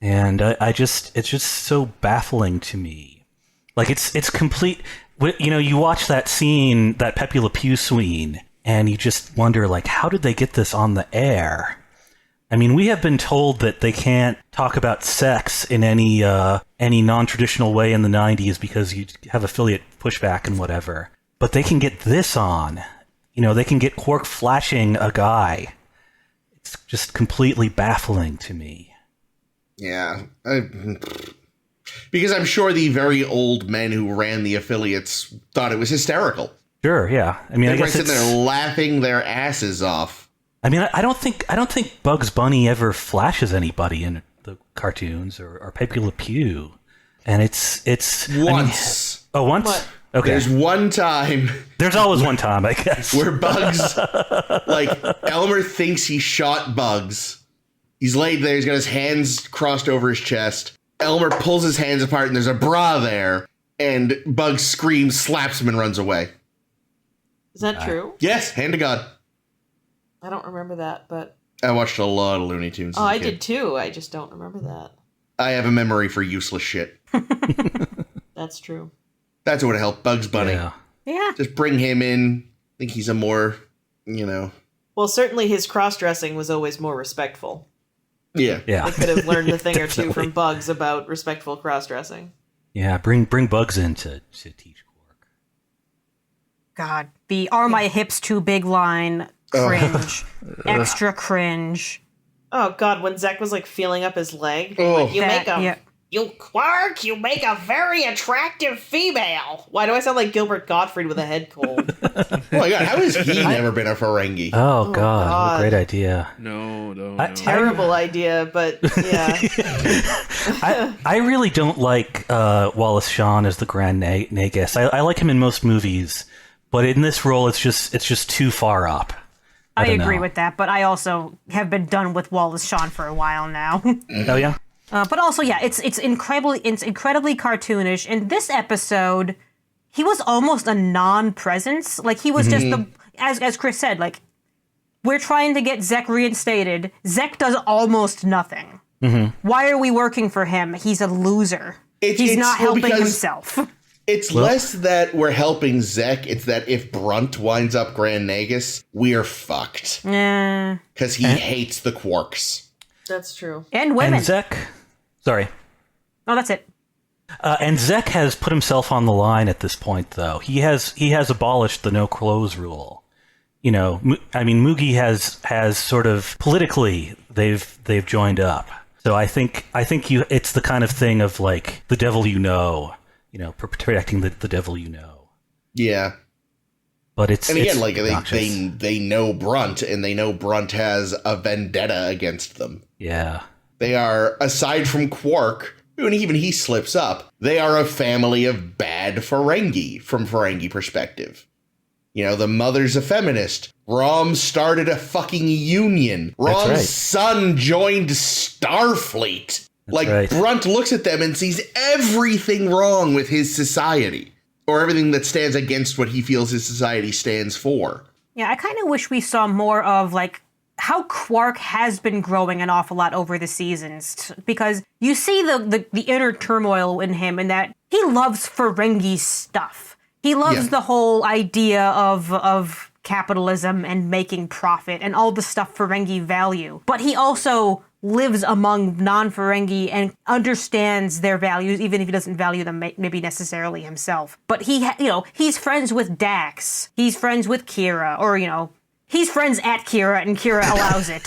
And it's just so baffling to me. Like it's complete, you watch that scene, that Pepe le Pew scene, and you just wonder like, how did they get this on the air? I mean, we have been told that they can't talk about sex in any non-traditional way in the 90s because you have affiliate pushback and whatever. But they can get this on. They can get Quark flashing a guy. It's just completely baffling to me. Yeah. Because I'm sure the very old men who ran the affiliates thought it was hysterical. Sure, yeah. I mean, everybody's sitting there laughing their asses off. I mean, I don't think Bugs Bunny ever flashes anybody in the cartoons or Pepe le Pew. And it's once. Once? What? Okay. There's one time. There's always one time, I guess. Where Bugs, Elmer thinks he shot Bugs. He's laid there. He's got his hands crossed over his chest. Elmer pulls his hands apart and there's a bra there. And Bugs screams, slaps him, and runs away. Is that true? Yes, hand to God. I don't remember that, but... I watched a lot of Looney Tunes as a I kid. did too. I just don't remember that. I have a memory for useless shit. That's true. That's what would help Bugs Bunny. Yeah. Just bring him in. I think he's a more, Well, certainly his cross-dressing was always more respectful. Yeah. Yeah. They could have learned a thing or two Definitely. from Bugs about respectful cross-dressing. Yeah, bring Bugs in to teach Quark. God, the "Are my hips too big?" line, cringe, extra cringe. Oh God, when Zek was like feeling up his leg, Oh. like, you That- make a yeah. you Quark, you make a very attractive female. Why do I sound like Gilbert Gottfried with a head cold? Oh my god, how has he never been a Ferengi? Oh, God, God. what a great idea. No, Terrible idea, but yeah. I really don't like Wallace Shawn as the Grand Nagus. I like him in most movies, but in this role, it's just too far up. I don't agree know. with that, but I also have been done with Wallace Shawn for a while now. Oh yeah. But also, yeah, it's incredibly cartoonish. In this episode, he was almost a non-presence. Like he was just as Chris said, like we're trying to get Zek reinstated. Zek does almost nothing. Why are we working for him? He's a loser. He's not helping because himself. It's less that we're helping Zek, it's that if Brunt winds up Grand Nagus, we're fucked. Because he hates the Quarks. That's true. And women. And Zek. Sorry. Oh, that's it. And Zek has put himself on the line at this point, though. He has abolished the no clothes rule. You know, I mean, Moogie has sort of politically they've joined up. So I think it's the kind of thing of like the devil you know, protecting the devil you know. Yeah. But it's And again, it's like obnoxious. they know Brunt, and they know Brunt has a vendetta against them. Yeah. They are, aside from Quark, and even he slips up, they are a family of bad Ferengi, from Ferengi perspective. You know, the mother's a feminist. Rom started a fucking union. Rom's right. son joined Starfleet. Right. Brunt looks at them and sees everything wrong with his society, or everything that stands against what he feels his society stands for. Yeah, I kind of wish we saw more of like how Quark has been growing an awful lot over the seasons, because you see the inner turmoil in him, and that he loves Ferengi stuff. He loves the whole idea of capitalism and making profit and all the stuff Ferengi value. But he also lives among non-Ferengi and understands their values, even if he doesn't value them maybe necessarily himself. But he's friends with Dax. He's friends with Kira, or he's friends at Kira, and Kira allows it.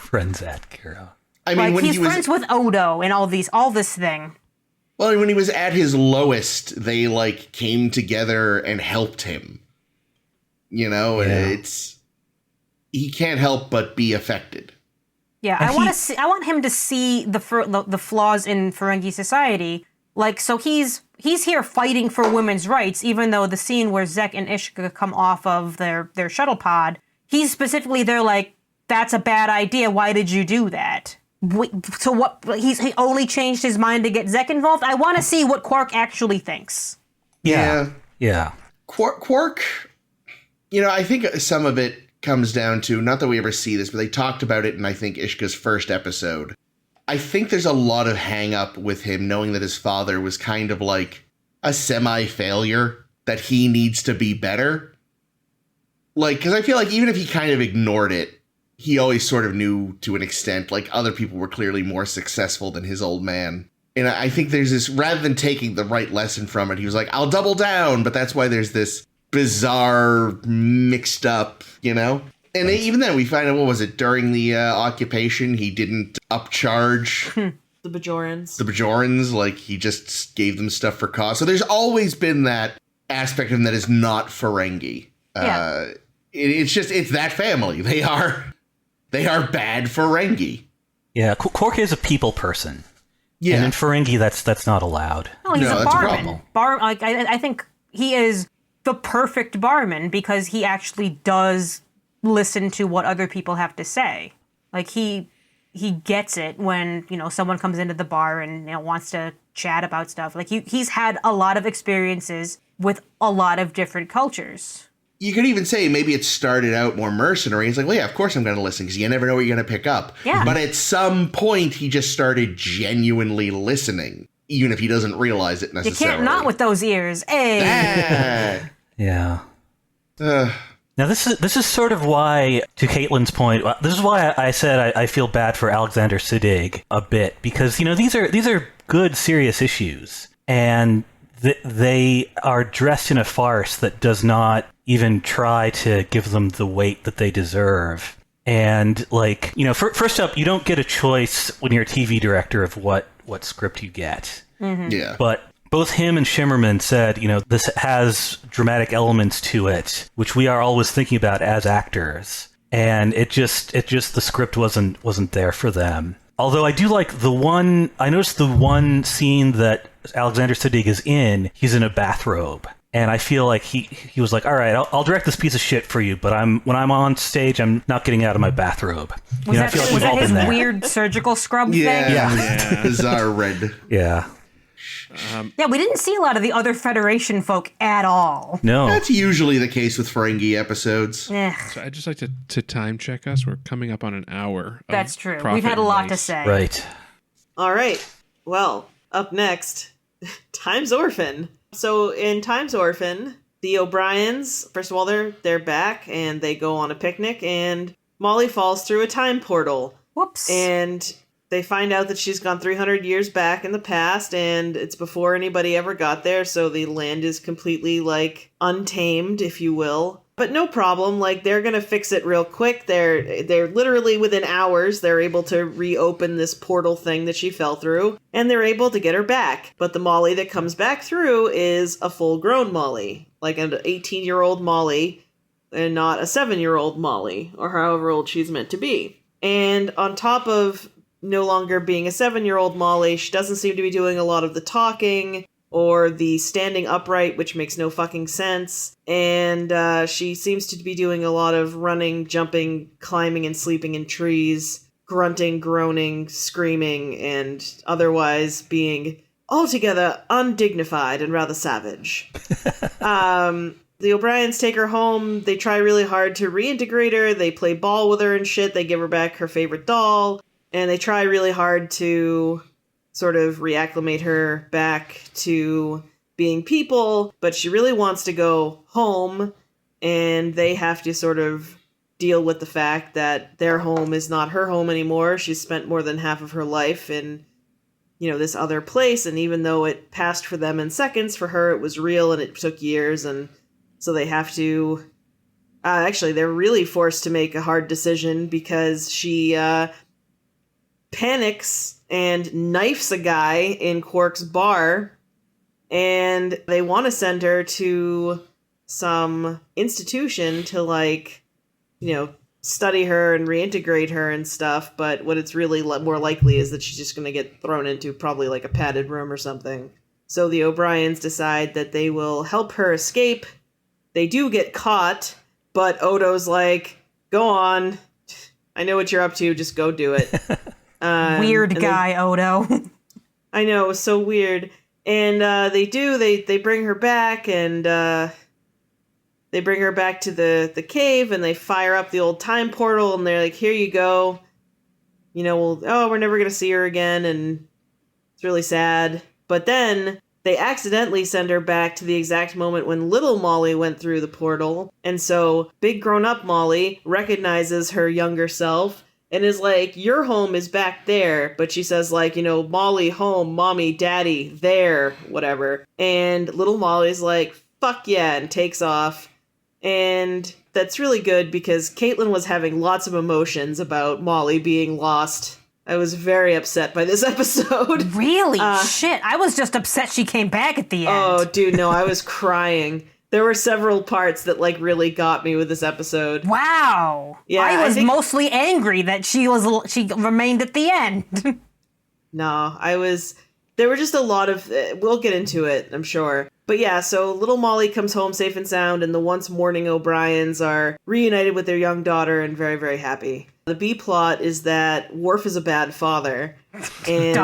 Friends at Kira. I mean, when he's he was friends with Odo and all this thing. Well, when he was at his lowest, they like came together and helped him. You know, it's he can't help but be affected. Yeah, And I want him to see the flaws in Ferengi society. Like, so he's here fighting for women's rights, even though the scene where Zek and Ishka come off of their shuttle pod, he's specifically there like, that's a bad idea. Why did you do that? So what? He only changed his mind to get Zek involved. I want to see what Quark actually thinks. Yeah. Quark, I think some of it comes down to, not that we ever see this, but they talked about it in, I think, Ishka's first episode. I think there's a lot of hang up with him knowing that his father was kind of like a semi-failure, that he needs to be better. Like, because I feel like even if he kind of ignored it, he always sort of knew to an extent, like other people were clearly more successful than his old man. And I think there's this, rather than taking the right lesson from it, he was like, I'll double down. But that's why there's this bizarre mixed up, And even then we find out, what was it, during the occupation, he didn't upcharge The Bajorans. the Bajorans, like he just gave them stuff for cost. So there's always been that aspect of him that is not Ferengi. Yeah. It's that family. They are bad Ferengi. Yeah, Quark is a people person. Yeah. And in Ferengi, that's not allowed. No, he's No, a that's a barman. problem. I think he is the perfect barman because he actually does listen to what other people have to say. Like he gets it when someone comes into the bar and wants to chat about stuff. Like he's had a lot of experiences with a lot of different cultures. You could even say maybe it started out more mercenary. He's like, well, yeah, of course I'm going to listen because you never know what you're going to pick up. Yeah. But at some point, he just started genuinely listening, even if he doesn't realize it You necessarily. can't not with those ears. Hey. Ah. Yeah. Now, this is sort of why, to Caitlin's point, this is why I said I feel bad for Alexander Siddig a bit, because these are good, serious issues, and they are dressed in a farce that does not even try to give them the weight that they deserve. And first up, you don't get a choice when you're a TV director of what script you get. Mm-hmm. Yeah. But both him and Shimmerman said, this has dramatic elements to it, which we are always thinking about as actors. And it just the script wasn't there for them. Although I do like I noticed the one scene that Alexander Siddig is in, he's in a bathrobe. And I feel like he was like, all right, I'll direct this piece of shit for you, but when I'm on stage, I'm not getting out of my bathrobe. Was I feel like was we've all that his been there. weird surgical scrub thing? Yeah. Bizarre red. Yeah. Yeah, we didn't see a lot of the other Federation folk at all. No. That's usually the case with Ferengi episodes. Eh, So I'd just like to time check us. We're coming up on an hour. Of that's true. Prophet We've had a and lot to Mace. say. Right. All right. Well, up next, Time's Orphan. So in Time's Orphan, the O'Briens, first of all, they're back and they go on a picnic, and Molly falls through a time portal. Whoops. And they find out that she's gone 300 years back in the past, and it's before anybody ever got there, so the land is completely, untamed, if you will. But no problem, they're gonna fix it real quick. They're literally within hours, they're able to reopen this portal thing that she fell through, and they're able to get her back. But the Molly that comes back through is a full-grown Molly, like an 18-year-old Molly, and not a 7-year-old Molly, or however old she's meant to be. And on top of no longer being a 7-year-old Molly, she doesn't seem to be doing a lot of the talking or the standing upright, which makes no fucking sense. And she seems to be doing a lot of running, jumping, climbing, and sleeping in trees, grunting, groaning, screaming, and otherwise being altogether undignified and rather savage. The O'Briens take her home. They try really hard to reintegrate her. They play ball with her and shit. They give her back her favorite doll. And they try really hard to sort of reacclimate her back to being people, but she really wants to go home, and they have to sort of deal with the fact that their home is not her home anymore. She's spent more than half of her life in, this other place, and even though it passed for them in seconds, for her it was real and it took years, and so they have to... actually, they're really forced to make a hard decision because she... panics and knifes a guy in Quark's bar, and they want to send her to some institution to study her and reintegrate her and stuff, but what it's really more likely is that she's just going to get thrown into probably a padded room or something. So the O'Briens decide that they will help her escape. They do get caught, but Odo's like, go on, I know what you're up to, just go do it. Weird guy, Odo. I know, it was so weird. And they bring her back, and they bring her back to the cave, and they fire up the old time portal, and they're like, here you go. We're never going to see her again, and it's really sad. But then they accidentally send her back to the exact moment when little Molly went through the portal, and so big grown-up Molly recognizes her younger self, and is like, your home is back there. But she says, Molly, home, mommy, daddy, there, whatever. And little Molly's like, fuck yeah, and takes off. And that's really good because Caitlin was having lots of emotions about Molly being lost. I was very upset by this episode. Really? Shit, I was just upset she came back at the end. Oh, dude, no, I was crying. There were several parts that really got me with this episode. Wow. Yeah, I was I think... mostly angry that she remained at the end. No, there were just a lot of, we'll get into it, I'm sure. But yeah, so little Molly comes home safe and sound, and the once mourning O'Briens are reunited with their young daughter and very, very happy. The B plot is that Worf is a bad father, and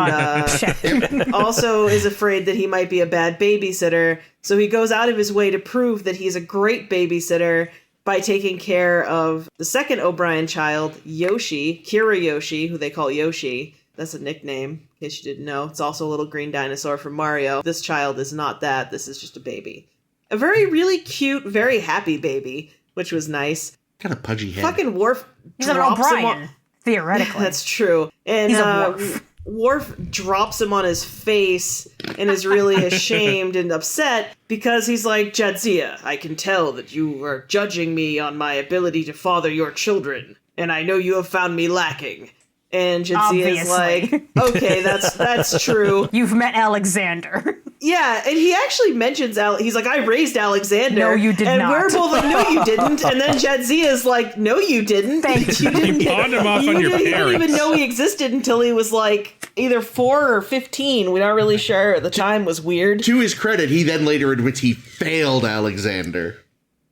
also is afraid that he might be a bad babysitter, so he goes out of his way to prove that he's a great babysitter by taking care of the second O'Brien child, Yoshi, Kira Yoshi, who they call Yoshi. That's a nickname, in case you didn't know. It's also a little green dinosaur from Mario. This child is not that. This is just a baby. A very, really cute, very happy baby. which was nice. Got a pudgy head. Fucking Worf He's an drops him O'Brien, theoretically. That's true. And He's a Worf. Worf drops him on his face and is really ashamed and upset because he's like, Jadzia, I can tell that you are judging me on my ability to father your children, and I know you have found me lacking. And Jadzia is like, okay, that's true. You've met Alexander. Yeah, and he actually mentions he's like, I raised Alexander. No, you did and not. And we're both like, no, you didn't. And then Jadzia is like, no, you didn't. Thank you. Didn't. You pawned him off on your You didn't even parents. know he existed until he was like either 4 or 15. We're not really sure. The time was weird. To his credit, he then later admits he failed Alexander.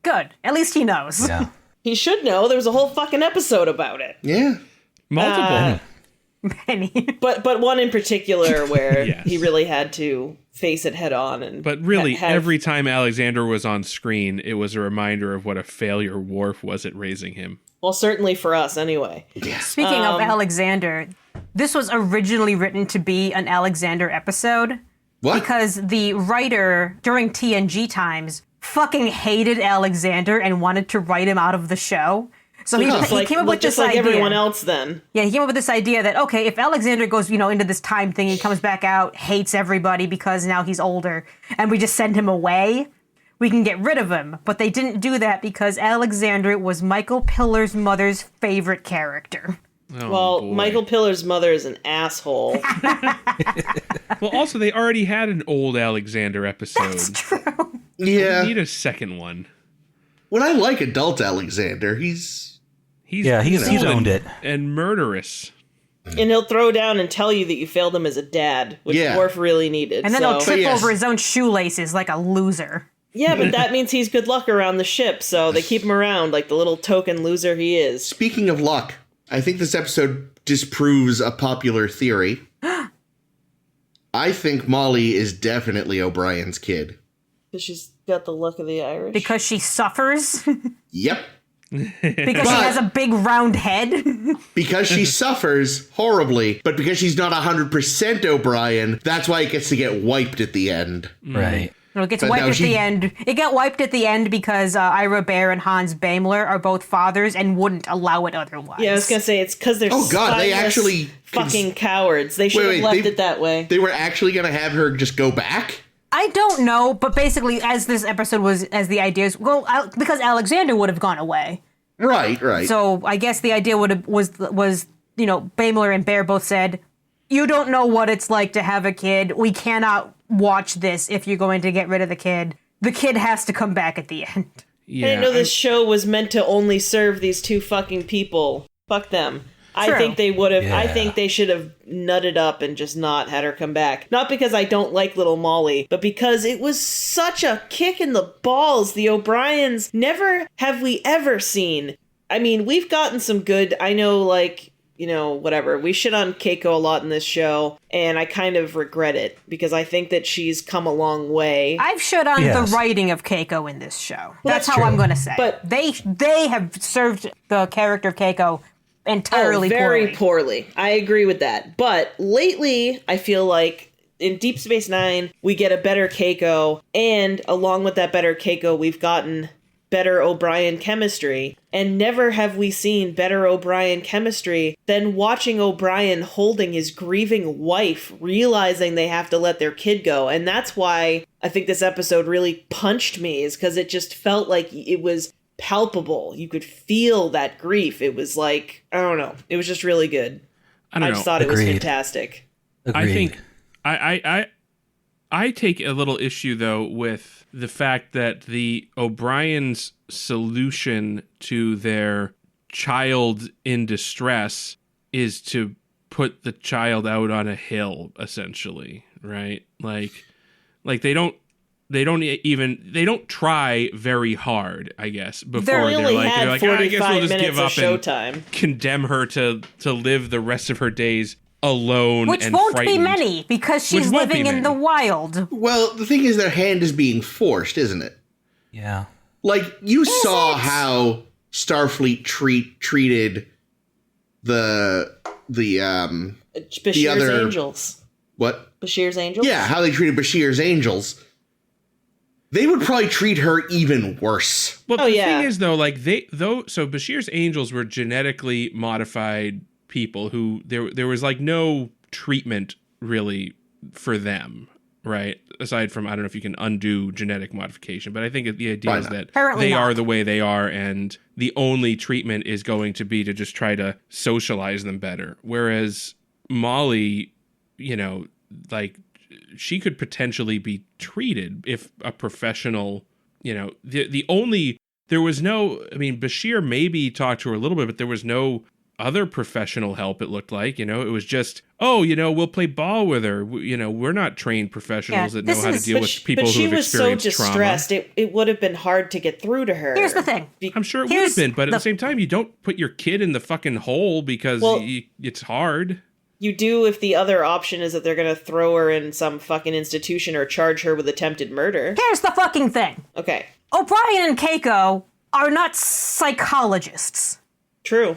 Good. At least he knows. Yeah. He should know. There was a whole fucking episode about it. Yeah. Multiple. Penny. But one in particular where Yes. he really had to face it head on. And But really, have- every time Alexander was on screen, it was a reminder of what a failure Worf was at raising him. Well, certainly for us anyway. Speaking of Alexander, this was originally written to be an Alexander episode What? because the writer during TNG times fucking hated Alexander and wanted to write him out of the show. So he came up with just this like idea. everyone else then. Yeah, he came up with this idea that, okay, if Alexander goes, into this time thing, he comes back out, hates everybody because now he's older, and we just send him away, we can get rid of him. But they didn't do that because Alexander was Michael Pillar's mother's favorite character. Oh, Well, boy. Michael Pillar's mother is an asshole. Well, also, they already had an old Alexander episode. It's true. Yeah. We need a second one. When I like adult Alexander, he's He's he's owned it. And murderous. And he'll throw down and tell you that you failed him as a dad, which Yeah. Worf really needed. And then so. he'll trip yes. over his own shoelaces like a loser. Yeah, but that means he's good luck around the ship, so they keep him around like the little token loser he is. Speaking of luck, I think this episode disproves a popular theory. I think Molly is definitely O'Brien's kid. Because she's got the luck of the Irish. Because she suffers. Yep. Because she has a big round head. Because she suffers horribly, but because she's not 100% O'Brien, that's why it gets to get wiped at the end. Right. It gets But wiped no, at the end. It got wiped at the end because Ira Bear and Hans Baimler are both fathers and wouldn't allow it otherwise. Yeah, I was gonna say it's because they're Oh, God, they spineless actually fucking cowards. They should have left it that way. They were actually going to have her just go back? I don't know, but basically, as this episode was, as the ideas, because Alexander would have gone away. Right. So I guess the idea was Baimler and Bear both said, you don't know what it's like to have a kid. We cannot watch this if you're going to get rid of the kid. The kid has to come back at the end. Yeah, I didn't know this show was meant to only serve these two fucking people. Fuck them. I True. think they would have. I Yeah. think they should have nutted up and just not had her come back. Not because I don't like little Molly, but because it was such a kick in the balls. The O'Briens never have we ever seen. I mean, we've gotten some good. I know, whatever. We shit on Keiko a lot in this show, and I kind of regret it because I think that she's come a long way. I've shit on Yes. the writing of Keiko in this show. that's That's how true. I'm going to say. But- they have served the character of Keiko entirely very poorly. I agree with that. But lately, I feel like in Deep Space Nine, we get a better Keiko, and along with that better Keiko, we've gotten better O'Brien chemistry. And never have we seen better O'Brien chemistry than watching O'Brien holding his grieving wife, realizing they have to let their kid go. And that's why I think this episode really punched me, is because it just felt like it was palpable. You could feel that grief. It was like, I don't know. It was just really good. I don't know. just thought it was Agreed. fantastic. Agreed. I think I take a little issue though with the fact that the O'Brien's solution to their child in distress is to put the child out on a hill, essentially, right? Like they don't try very hard, I guess, before They they're only like, had I 45 guess we'll just minutes give of up and showtime. condemn her to live the rest of her days alone Which and won't frightened. be many, because Which she's won't be living in many. the wild. Well, the thing is, their hand is being forced, isn't it? Yeah. Like, you saw how Starfleet treated the Bashir's other- Angels. what? Bashir's Angels? Yeah, how they treated Bashir's angels. they would probably treat her even worse. Well, Oh, the yeah. thing is, though, like so Bashir's angels were genetically modified people who there was like no treatment really for them, right? Aside from, I don't know if you can undo genetic modification, but I think the idea is that Apparently they not. are the way they are, and the only treatment is going to be to just try to socialize them better. Whereas Molly, you know, like, she could potentially be treated if a professional, you know, there was no, I mean, Bashir maybe talked to her a little bit, but there was no other professional help, it looked like. You know, it was just, oh, you know, we'll play ball with her. You know, we're not trained professionals that know how to deal with people who have experienced But she was so trauma. distressed, it would have been hard to get through to her. Here's the thing. I'm sure it would Here's have been, but at the- the same time, you don't put your kid in the fucking hole because Well- it's hard. You do if the other option is that they're going to throw her in some fucking institution or charge her with attempted murder. Here's the fucking thing. Okay, O'Brien and Keiko are not psychologists. true.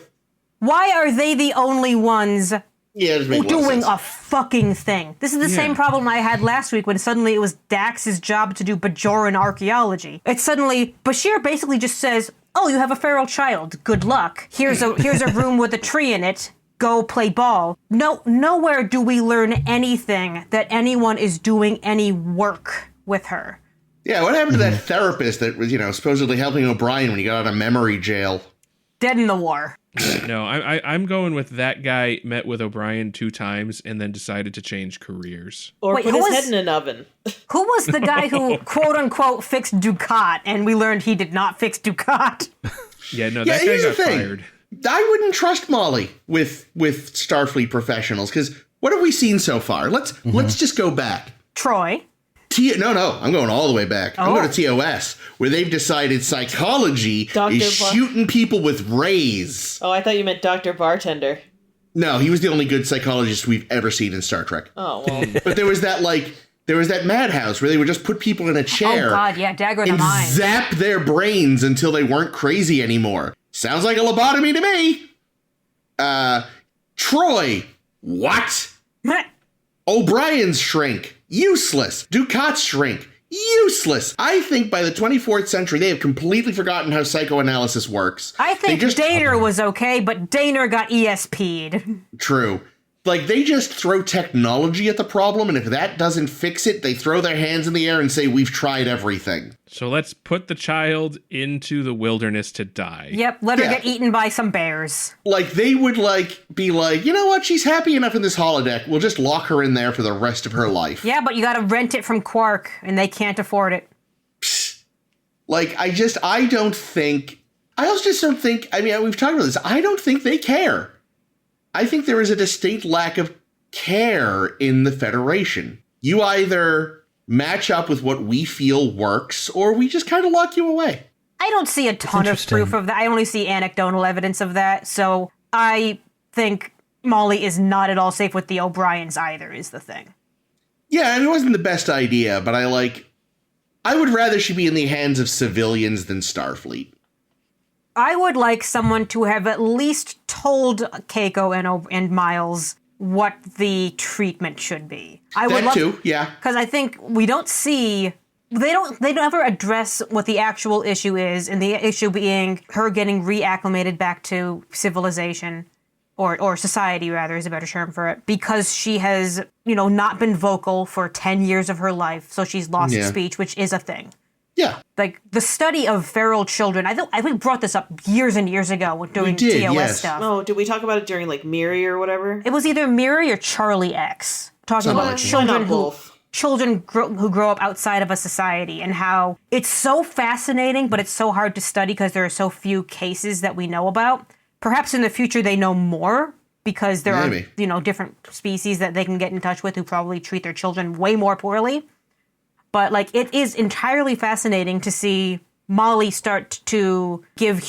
Why are they the only ones Yeah, it just makes a lot of doing sense. a fucking thing? This is the same problem I had last week when suddenly it was Dax's job to do Bajoran archaeology. It's suddenly Bashir basically just says, "Oh, you have a feral child. Good luck. Here's a room with a tree in it. Go play ball." Nowhere do we learn anything that anyone is doing any work with her. Yeah, what happened to that therapist that was, you know, supposedly helping O'Brien when he got out of memory jail? Dead in the war. No, I'm going with that guy met with O'Brien 2 times and then decided to change careers. Or Wait, put who his was- head in an oven. Who was the guy who quote unquote fixed Ducat and we learned he did not fix Ducat? Yeah, no, Yeah, that guy here's the got thing. fired. I wouldn't trust Molly with Starfleet professionals, because what have we seen so far? Let's just go back. Troy. No, I'm going all the way back. I'm Oh. going to TOS, where they've decided psychology Dr. is Bar- shooting people with rays. Oh, I thought you meant Dr. Bartender. No, he was the only good psychologist we've ever seen in Star Trek. Oh, well. But there was that madhouse where they would just put people in a chair Oh God, yeah, dagger in the and mind. zap their brains until they weren't crazy anymore. Sounds like a lobotomy to me. Troy, what? O'Brien's shrink, useless. Ducat's shrink, useless. I think by the 24th century, they have completely forgotten how psychoanalysis works. I think Daner was okay, but Daner got ESP'd. True. Like, they just throw technology at the problem, and if that doesn't fix it, they throw their hands in the air and say, we've tried everything. So let's put the child into the wilderness to die. Yep, let her Yeah. get eaten by some bears. Like, they would, be like, you know what, she's happy enough in this holodeck, we'll just lock her in there for the rest of her life. Yeah, but you gotta rent it from Quark, and they can't afford it. Like, I also just don't think, I mean, we've talked about this, I don't think they care. I think there is a distinct lack of care in the Federation. You either match up with what we feel works, or we just kind of lock you away. I don't see a ton of interesting. proof of that. I only see anecdotal evidence of that, so I think Molly is not at all safe with the O'Briens either, is the thing. Yeah, I mean, it wasn't the best idea, but I would rather she be in the hands of civilians than Starfleet. I would like someone to have at least told Keiko and Miles what the treatment should be. I would That too, yeah. because I think we don't see they don't ever address what the actual issue is, and the issue being her getting reacclimated back to civilization or society rather is a better term for it, because she has, not been vocal for 10 years of her life, so she's lost Yeah. speech, which is a thing. Yeah. Like, the study of feral children, I think we brought this up years and years ago when doing did, TOS yes. stuff. Oh, did we talk about it during, Miri or whatever? It was either Miri or Charlie X, talking Something about like that. Why children not both? who grow up outside of a society, and how it's so fascinating, but it's so hard to study because there are so few cases that we know about. Perhaps in the future they know more, because there Maybe. are, different species that they can get in touch with who probably treat their children way more poorly. But, it is entirely fascinating to see Molly start to give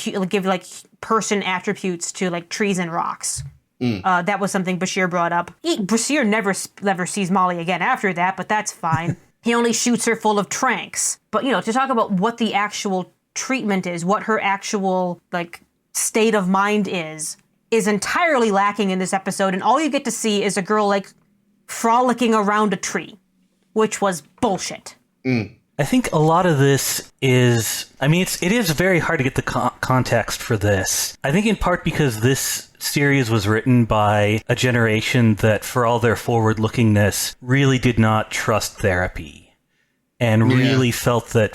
person attributes to, trees and rocks. That was something Bashir brought up. Bashir never sees Molly again after that, but that's fine. He only shoots her full of tranks. But, to talk about what the actual treatment is, what her actual, state of mind is entirely lacking in this episode. And all you get to see is a girl, frolicking around a tree, which was bullshit. I think a lot of this is, I mean, it is very hard to get the context for this. I think in part because this series was written by a generation that, for all their forward-lookingness, really did not trust therapy. And really felt that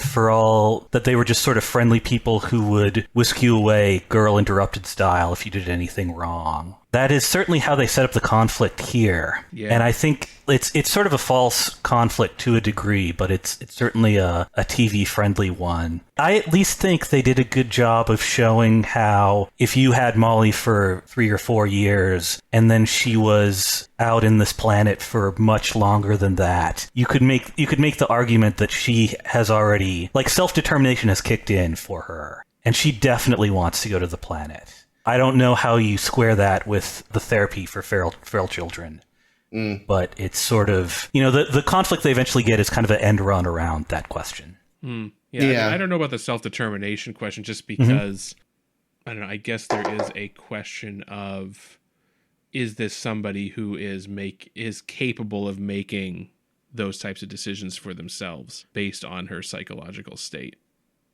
that they were just sort of friendly people who would whisk you away Girl Interrupted style if you did anything wrong. That is certainly how they set up the conflict here. Yeah. And I think it's sort of a false conflict to a degree, but it's certainly a TV-friendly one. I at least think they did a good job of showing how if you had Molly for 3 or 4 years, and then she was out in this planet for much longer than that, you could make the argument that she has already, like, self-determination has kicked in for her, and she definitely wants to go to the planet. I don't know how you square that with the therapy for feral children. But it's sort of, the conflict they eventually get is kind of an end run around that question. Yeah. I don't know about the self-determination question, just because, I don't know, I guess there is a question of, is this somebody who is capable of making those types of decisions for themselves based on her psychological state?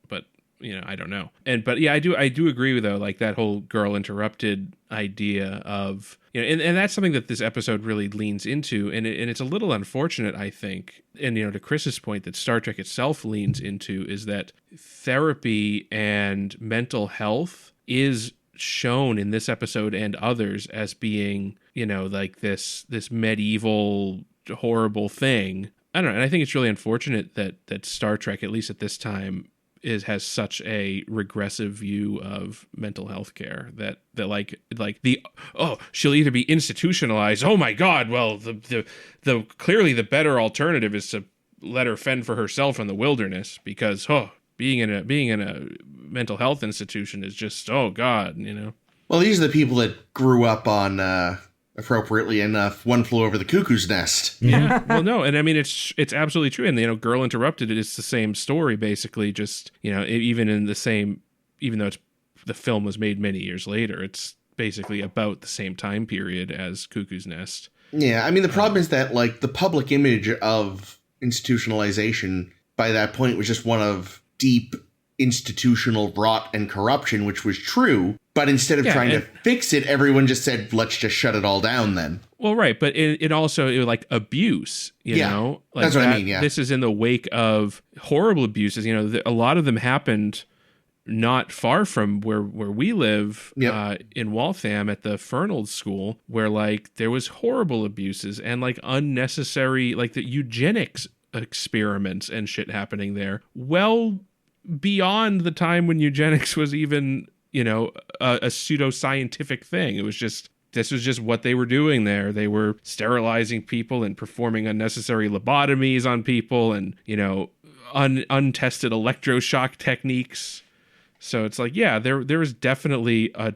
But I don't know. But I do agree with, though, like that whole Girl Interrupted idea of, and that's something that this episode really leans into, and it's a little unfortunate, I think, and to Chris's point, that Star Trek itself leans into, is that therapy and mental health is shown in this episode and others as being, like this medieval horrible thing. I don't know, and I think it's really unfortunate that Star Trek, at least at this time, has such a regressive view of mental health care that she'll either be institutionalized. Oh my God! Well, the clearly the better alternative is to let her fend for herself in the wilderness, because being in a mental health institution is just, oh God, Well, these are the people that grew up on appropriately enough, One Flew Over the Cuckoo's Nest. Yeah. Well, no, and I mean it's absolutely true. And Girl Interrupted, it's the same story basically. Just even though the film was made many years later, it's basically about the same time period as Cuckoo's Nest. Yeah, I mean the problem is that the public image of institutionalization by that point was just one of deep institutional rot and corruption, which was true. But instead of trying to fix it, everyone just said, let's just shut it all down then. Well, right. But it also like abuse, know? Like that's what I mean, yeah. This is in the wake of horrible abuses. A lot of them happened not far from where we live, in Waltham at the Fernald School, where there was horrible abuses and unnecessary, the eugenics experiments and shit happening there. Well beyond the time when eugenics was even, a pseudo-scientific thing. This was just what they were doing there. They were sterilizing people and performing unnecessary lobotomies on people and, untested electroshock techniques. So it's there is definitely a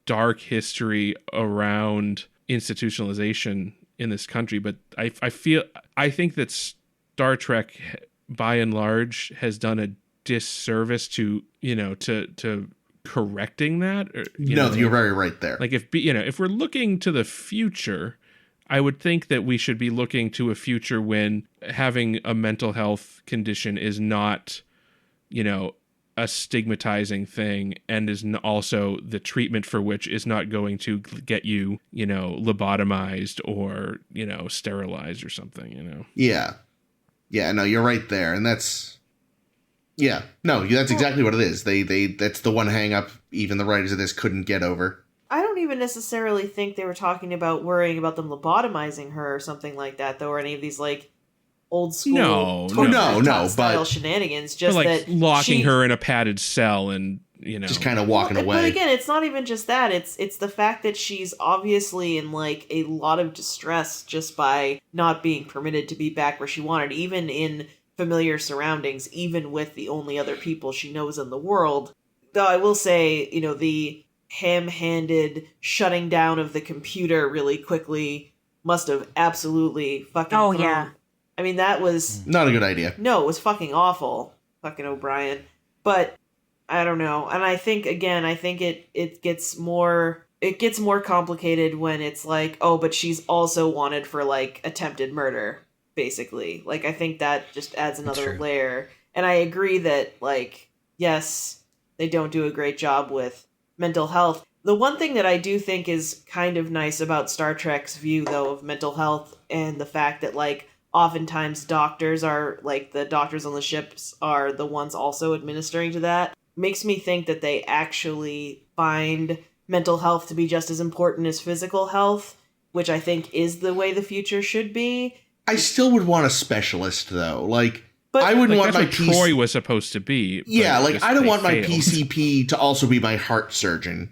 dark history around institutionalization in this country. But I think that Star Trek, by and large, has done a disservice to correcting that. You're very right there. If we're looking to the future, I would think that we should be looking to a future when having a mental health condition is not, a stigmatizing thing, and is also the treatment for which is not going to get you, lobotomized or, sterilized or something, Yeah. Yeah, no, you're right there. And that's exactly what it is. That's the one hang up even the writers of this couldn't get over. I don't even necessarily think they were talking about worrying about them lobotomizing her or something like that, though, or any of these old school style shenanigans. Just that locking her in a padded cell and just kind of walking away. But again, it's not even just that. It's the fact that she's obviously in a lot of distress just by not being permitted to be back where she wanted, even in familiar surroundings, even with the only other people she knows in the world. Though I will say, the ham-handed shutting down of the computer really quickly must have absolutely fucking thrown. Yeah. I mean, that was not a good idea. No, it was fucking awful. Fucking O'Brien. But I don't know. And I think it gets more complicated when it's but she's also wanted for attempted murder. basically. Like, I think that just adds another layer. And I agree that, like, yes, they don't do a great job with mental health. The one thing that I do think is kind of nice about Star Trek's view, though, of mental health and the fact that, like, oftentimes doctors are, like, the doctors on the ships are the ones also administering to that, makes me think that they actually find mental health to be just as important as physical health, which I think is the way the future should be. I still would want a specialist, though. Like, But I wouldn't Like, want my that's what Troy was supposed to be. but Yeah, like, just I don't they want my failed. PCP to also be my heart surgeon.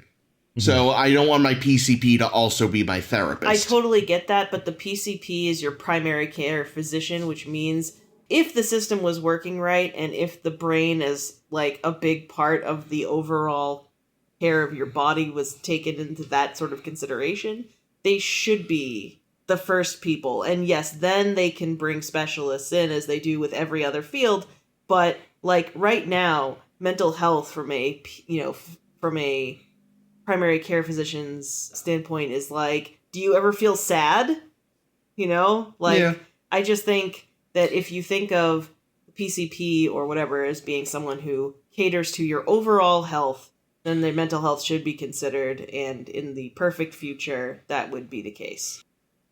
So I don't want my PCP to also be my therapist. I totally get that, but the PCP is your primary care physician, which means if the system was working right and if the brain is like a big part of the overall care of your body was taken into that sort of consideration, they should be the first people. And yes, then they can bring specialists in as they do with every other field. But like right now, mental health from a primary care physician's standpoint is like, do you ever feel sad? Like, Yeah. I just think that if you think of PCP or whatever as being someone who caters to your overall health, then their mental health should be considered, and in the perfect future, that would be the case.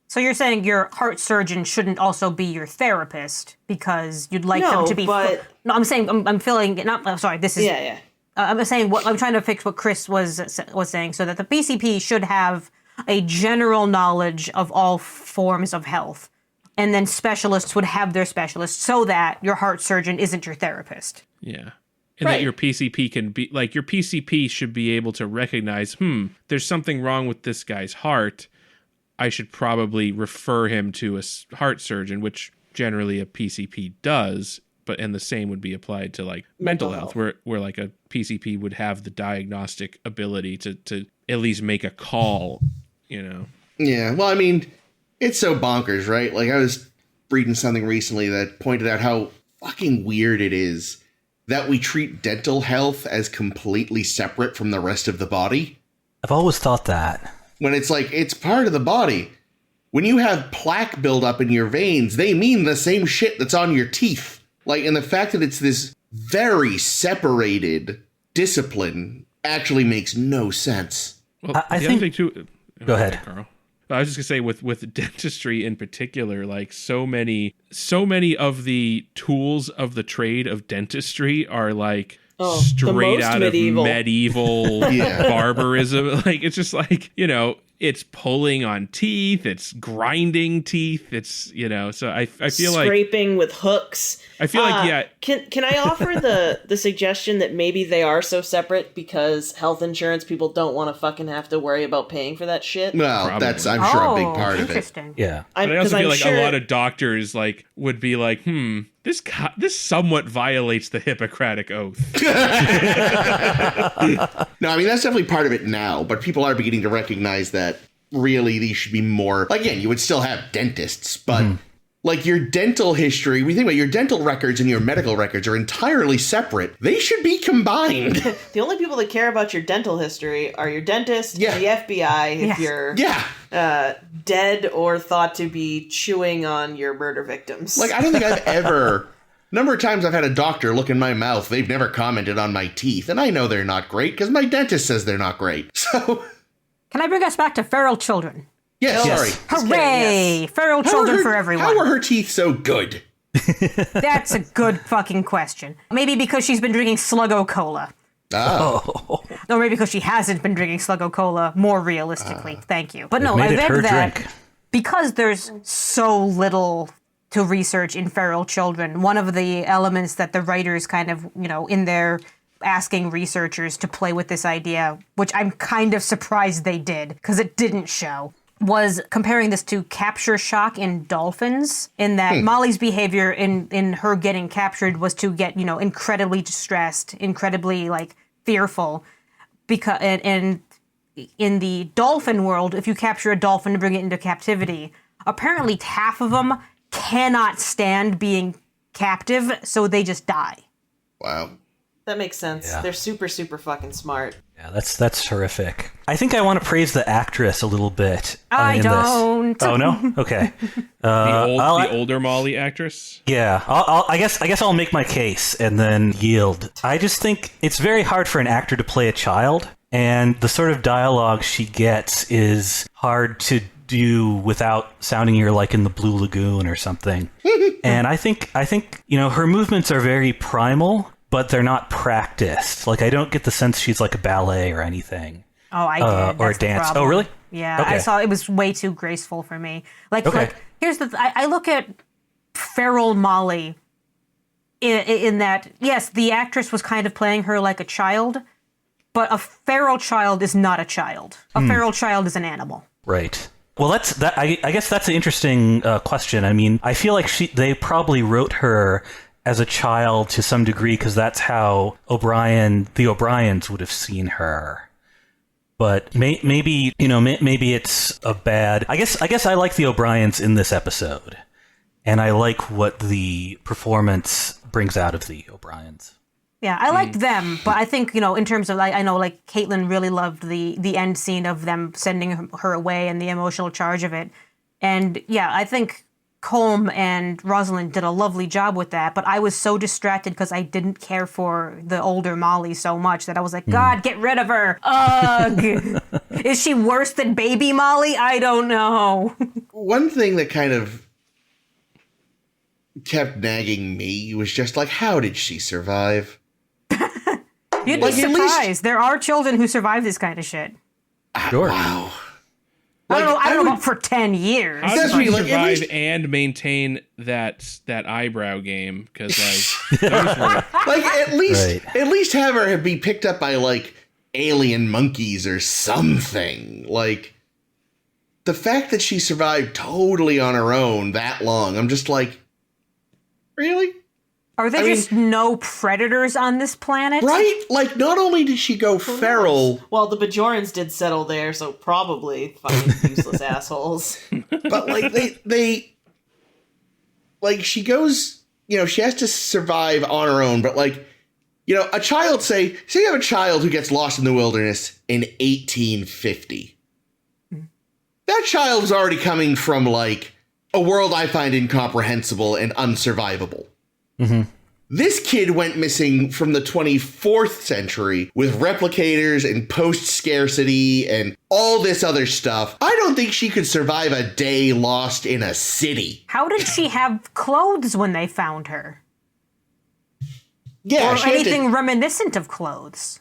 So you're saying your heart surgeon shouldn't also be your therapist because you'd like them No, to be... but- No, I'm saying, I'm feeling... I'm sorry, this is... Yeah. I'm saying I'm trying to fix what Chris was saying, so that the PCP should have a general knowledge of all forms of health, and then specialists would have their specialists, so that your heart surgeon isn't your therapist. Yeah. And Right. that your PCP can be, like, your PCP should be able to recognize, there's something wrong with this guy's heart. I should probably refer him to a heart surgeon, which generally a PCP does. And the same would be applied to like mental health, where like a PCP would have the diagnostic ability to at least make a call, Yeah, well, I mean, it's so bonkers, right? Like, I was reading something recently that pointed out how fucking weird it is that we treat dental health as completely separate from the rest of the body. I've always thought that. When it's like, it's part of the body. When you have plaque buildup in your veins, they mean the same shit that's on your teeth. Like, and the fact that it's this very separated discipline actually makes no sense. Well, I the think- other thing too. Go ahead. Carl. I was just gonna say with dentistry in particular, like so many of the tools of the trade of dentistry are like straight most out medieval. of medieval Yeah. barbarism. Like, it's just like, it's pulling on teeth, it's grinding teeth, it's, so I feel like Scraping with hooks. I feel like, yeah. Can I offer the suggestion that maybe they are so separate because health insurance people don't want to fucking have to worry about paying for that shit? Well, Probably. that's, I'm sure, a big part of it. Interesting. Yeah. But I also I'm feel like sure- a lot of doctors like would be like, this somewhat violates the Hippocratic Oath. No, I mean, that's definitely part of it now, but people are beginning to recognize that really these should be more, like, again, you would still have dentists, but like your dental history, we think about your dental records and your medical records are entirely separate. They should be combined. The only people that care about your dental history are your dentist Yeah. and the FBI if Yes. you're Yeah. dead or thought to be chewing on your murder victims. Like, I don't think I've ever, number of times I've had a doctor look in my mouth, they've never commented on my teeth, and I know they're not great because my dentist says they're not great. So, Can I bring us back to feral children? yes, Yes. sorry. kidding, Hooray! yes. Feral children for everyone. How are her teeth so good? That's a good fucking question. Maybe because she's been drinking Sluggo Cola. Oh. Or maybe because she hasn't been drinking Sluggo Cola, more realistically. Thank you. But no, made I it read her that drink. because there's so little to research in feral children, one of the elements that the writers kind of, in their asking researchers to play with this idea, which I'm kind of surprised they did, because it didn't show, was comparing this to capture shock in dolphins, in that Molly's behavior in her getting captured was to get, incredibly distressed, incredibly, fearful, because, and in the dolphin world, if you capture a dolphin and bring it into captivity, apparently half of them cannot stand being captive, so they just die. Wow. that makes sense. Yeah. They're super, super fucking smart. Yeah, that's horrific. I think I want to praise the actress a little bit. I in don't. This. Oh no. Okay. The older Molly actress. Yeah. I guess I'll make my case and then yield. I just think it's very hard for an actor to play a child, and the sort of dialogue she gets is hard to do without sounding you're like in the Blue Lagoon or something. And I think her movements are very primal, but they're not practiced. Like I don't get the sense she's like a ballet or anything. Oh, I did. Or That's a the dance. problem. Oh, really? Yeah, Okay. I saw it was way too graceful for me. Like Okay. here's I look at feral Molly in that, yes, the actress was kind of playing her like a child, but a feral child is not a child. A feral child is an animal. Right. Well, I guess that's an interesting question. I mean, I feel like they probably wrote her as a child to some degree because that's how the O'Briens would have seen her. But maybe it's a bad. I guess I like the O'Briens in this episode, and I like what the performance brings out of the O'Briens. Yeah, I liked them, but I think, in terms of, I know, Caitlin really loved the end scene of them sending her away and the emotional charge of it. And, yeah, I think Colm and Rosalind did a lovely job with that, but I was so distracted because I didn't care for the older Molly so much that I was like, God, get rid of her. Ugh. Is she worse than baby Molly? I don't know. One thing that kind of kept nagging me was just like, how did she survive? You'd be surprised. There are children who survive this kind of shit. Sure. Wow. I don't know about for 10 years. How That's did me, you like, at survive least- and maintain that eyebrow game? Because those were Like at least Right. at least have her be picked up by like alien monkeys or something. Like the fact that she survived totally on her own that long, I'm just like, really? Are there just no predators on this planet? Right? Like not only did she go feral, Well, the Bajorans did settle there, so probably fucking useless assholes. but like they like she goes, she has to survive on her own, but like, a child say you have a child who gets lost in the wilderness in 1850. That child is already coming from like a world I find incomprehensible and unsurvivable. Mm-hmm. This kid went missing from the 24th century with replicators and post-scarcity and all this other stuff. I don't think she could survive a day lost in a city. How did she have clothes when they found her? Yeah, Or she had anything reminiscent of clothes?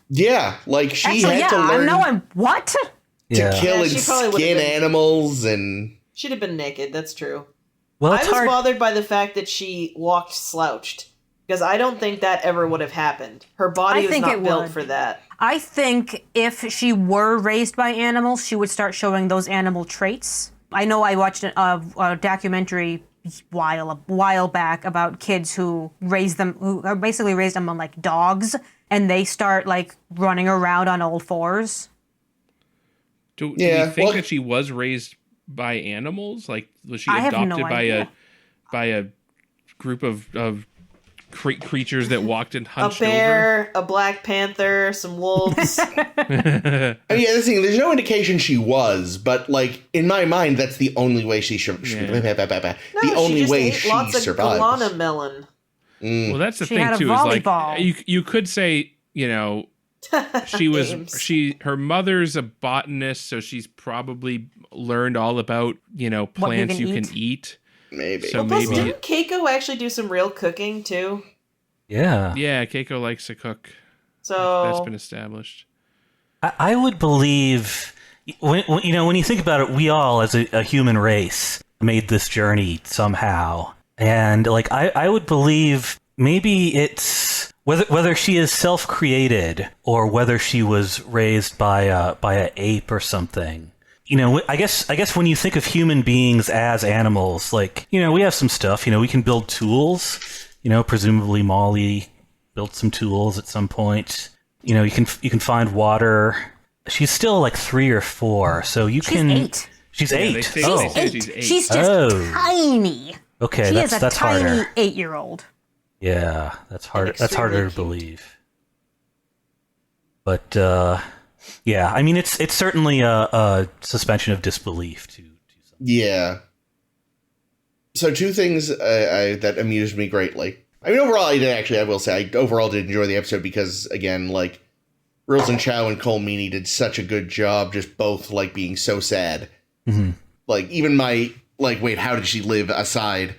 like she Actually, had to learn what? to Yeah. kill Yeah, and she probably would've skin been- animals and... She'd have been naked, that's true. Well, I it's was hard. bothered by the fact that she walked slouched. Because I don't think that ever would have happened. Her body I was think not it built would. for that. I think if she were raised by animals, she would start showing those animal traits. I know I watched a documentary a while back about kids who are basically raised them on like dogs, and they start like running around on all fours. Do Yeah, you think well- that she was raised by animals? Like, was she I have adopted no idea. by a group of creatures that walked and A hunched bear, a black panther, some wolves. over? I mean, yeah, there's no indication she was, but like in my mind, that's the only way she No, the she only just way ate she lots of survives. guana melon. Well, that's the She thing had a too. Is like volleyball. you could say she was Names. her mother's a botanist, so she's probably learned all about plants can you eat. can eat. Maybe. So Plus, maybe didn't Keiko actually do some real cooking too? Yeah. yeah, Keiko likes to cook. So That's been established. I would believe when you think about it, we all as a human race made this journey somehow, and like I would believe maybe it's whether she is self-created or whether she was raised by a ape or something. I guess when you think of human beings as animals, like we have some stuff. We can build tools. Presumably Molly built some tools at some point. You can find water. She's still like 3 or 4, so you She's can. 8. She's Yeah, 8. they say- Oh, they say- She's 8. She's just Oh. tiny. okay. She is a That's tiny harder. 8-year-old. Yeah, that's harder. That's extremely harder to cute. believe. But Yeah, I mean, it's certainly a suspension of disbelief to some. Yeah. So 2 things that amused me greatly. I mean, overall, I will say, I overall did enjoy the episode because, again, like, Rilson Chow and Cole Meany did such a good job, just both, like, being so sad. Mm-hmm. Like, even my, like, wait, how did she live aside?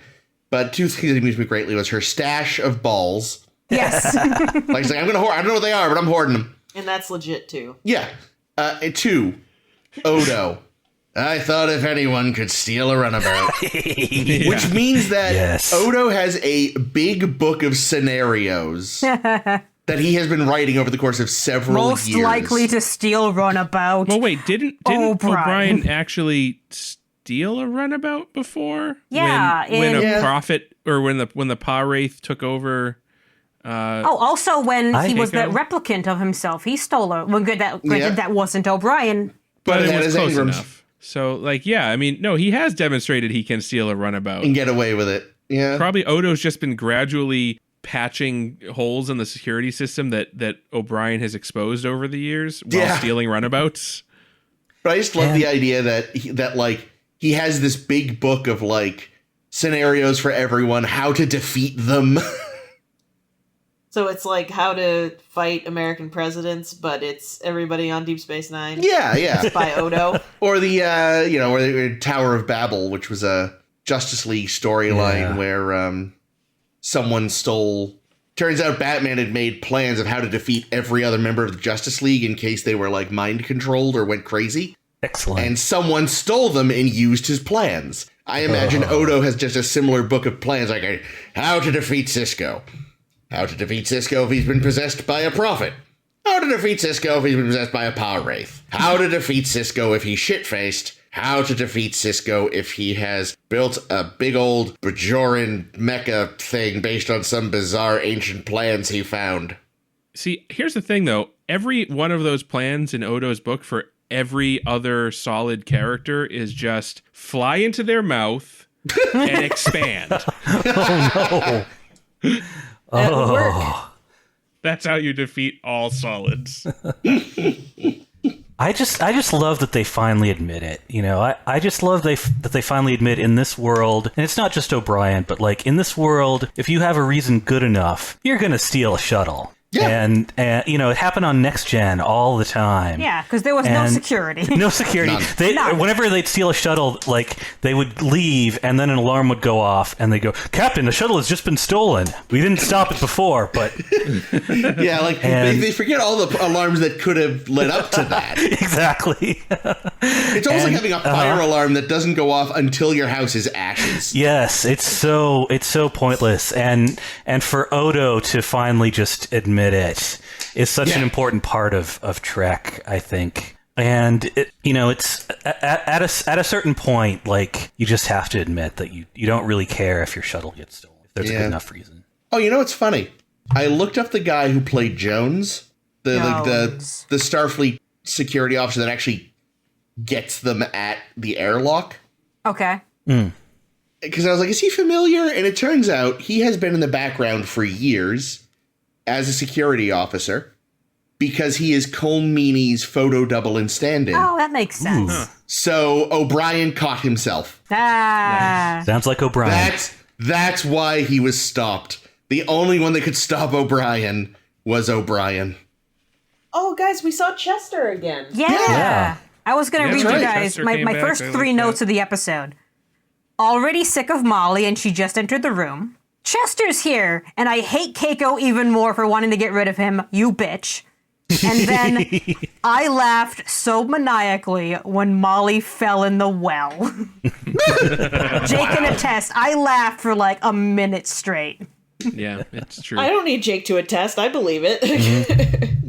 But 2 things that amused me greatly was her stash of balls. Yes. Like, she's like, I'm going to hoard, I don't know what they are, but I'm hoarding them. And that's legit, too. Yeah. 2, Odo. I thought if anyone could steal a runabout. Yeah. Which means that Yes. Odo has a big book of scenarios that he has been writing over the course of several Most years. likely to steal runabout. Well, wait, didn't O'Brien. O'Brien actually steal a runabout before? Yeah, when in- a prophet or when the Pa Wraith took over. Also when he was the Keiko? replicant of himself, he stole a... Well, granted, Yeah. that wasn't O'Brien. But it it was is close Ingram's. enough. So, like, yeah, I mean, no, he has demonstrated he can steal a runabout. And get away with it. Yeah. Probably Odo's just been gradually patching holes in the security system that O'Brien has exposed over the years while stealing runabouts. But I just love the idea that like he has this big book of like scenarios for everyone, how to defeat them. So it's like how to fight American presidents, but it's everybody on Deep Space Nine. Yeah. By Odo. Or the or the Tower of Babel, which was a Justice League storyline where someone stole. Turns out Batman had made plans of how to defeat every other member of the Justice League in case they were like mind controlled or went crazy. Excellent. And someone stole them and used his plans. I imagine Odo has just a similar book of plans, like how to defeat Cisco. How to defeat Cisco if he's been possessed by a prophet. How to defeat Cisco if he's been possessed by a Pa Wraith. How to defeat Cisco if he's shit-faced. How to defeat Cisco if he has built a big old Bajoran mecha thing based on some bizarre ancient plans he found. See, here's the thing, though. Every one of those plans in Odo's book for every other solid character is just fly into their mouth and expand. Oh, no. That would work. That's how you defeat all solids. I just love that they finally admit it. You know, I just love that they finally admit in this world, and it's not just O'Brien, but like in this world, if you have a reason good enough, you're gonna steal a shuttle. Yeah. And you know, it happened on Next Gen all the time. Yeah, because there was no And security. No security. None. Whenever they'd steal a shuttle, like they would leave, and then an alarm would go off, and they go, "Captain, the shuttle has just been stolen. We didn't stop it before, but." Yeah, like they forget all the alarms that could have led up to that. Exactly. It's almost like having a fire alarm that doesn't go off until your house is ashes. Yes, it's so pointless, and for Odo to finally just admit it is such an important part of Trek, I think. And it's at a certain point, like you just have to admit that you don't really care if your shuttle gets stolen. If there's a good enough reason. Oh, you know what's funny? I looked up the guy who played Jones, the Starfleet security officer that actually gets them at the airlock. Okay. Because I was like, is he familiar? And it turns out he has been in the background for years as a security officer because he is Cole Meany's photo double and stand-in. Oh, that makes sense. So O'Brien caught himself. Sounds like O'Brien. That's why he was stopped. The only one that could stop O'Brien was O'Brien. Oh, guys, we saw Chester again. Yeah. I was going to read right. you guys Chester my came back. first I 3 like notes that. of the episode. Already sick of Molly, and she just entered the room. Chester's here, and I hate Keiko even more for wanting to get rid of him, you bitch. And then I laughed so maniacally when Molly fell in the well. Jake can attest, I laughed for like a minute straight. Yeah, it's true. I don't need Jake to attest. I believe it.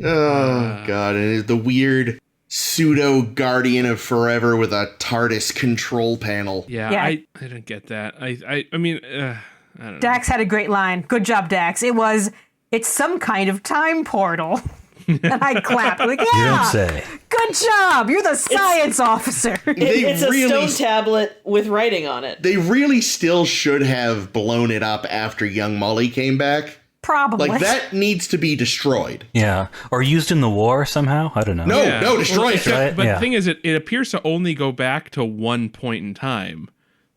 Oh, God. And it's the weird pseudo Guardian of Forever with a TARDIS control panel. Yeah. I don't get that. I mean, I don't know. Dax had a great line. Good job, Dax. It's some kind of time portal. And I clapped. Like, You don't yeah, say. good job. You're the science officer. It's a really- stone tablet with writing on it. They really still should have blown it up after young Molly came back. Probably. Like, that needs to be destroyed. Yeah. Or used in the war somehow? I don't know. No, Yeah. destroy it. Right? But Yeah. the thing is, it appears to only go back to one point in time.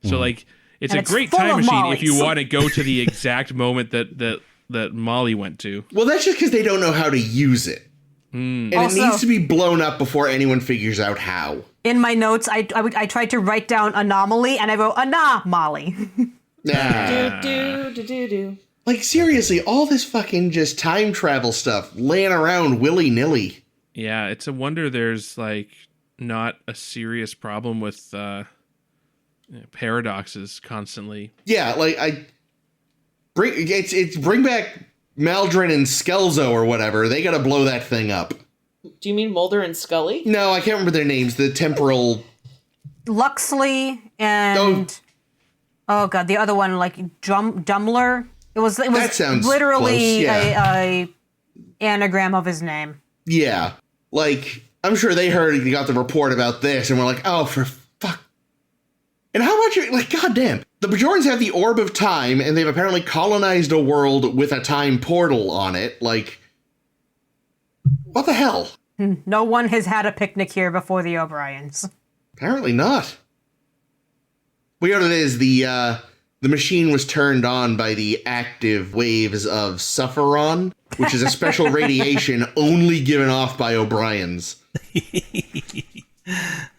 So, like, it's And a it's great full time of machine if you Mollies. want to go to the exact moment that Molly went to. Well, that's just because they don't know how to use it. And Also- it needs to be blown up before anyone figures out how. In my notes, I tried to write down anomaly, and I wrote Molly. Nah. Do. Like, seriously, all this fucking just time travel stuff laying around willy-nilly. Yeah, it's a wonder there's, like, not a serious problem with paradoxes constantly. Yeah, like, bring back Maldron and Skelzo or whatever. They gotta blow that thing up. Do you mean Mulder and Scully? No, I can't remember their names. The temporal... Luxley and oh god, the other one like Dumler. It was That sounds literally close, yeah. a anagram of his name. Yeah. Like, I'm sure they got the report about this and were like, oh, for fuck. And how much, like, goddamn. The Bajorans have the Orb of Time, and they've apparently colonized a world with a time portal on it. Like, what the hell? No one has had a picnic here before the O'Briens. Apparently not. Well, you know what it is? The machine was turned on by the active waves of Sufferon, which is a special radiation only given off by O'Briens.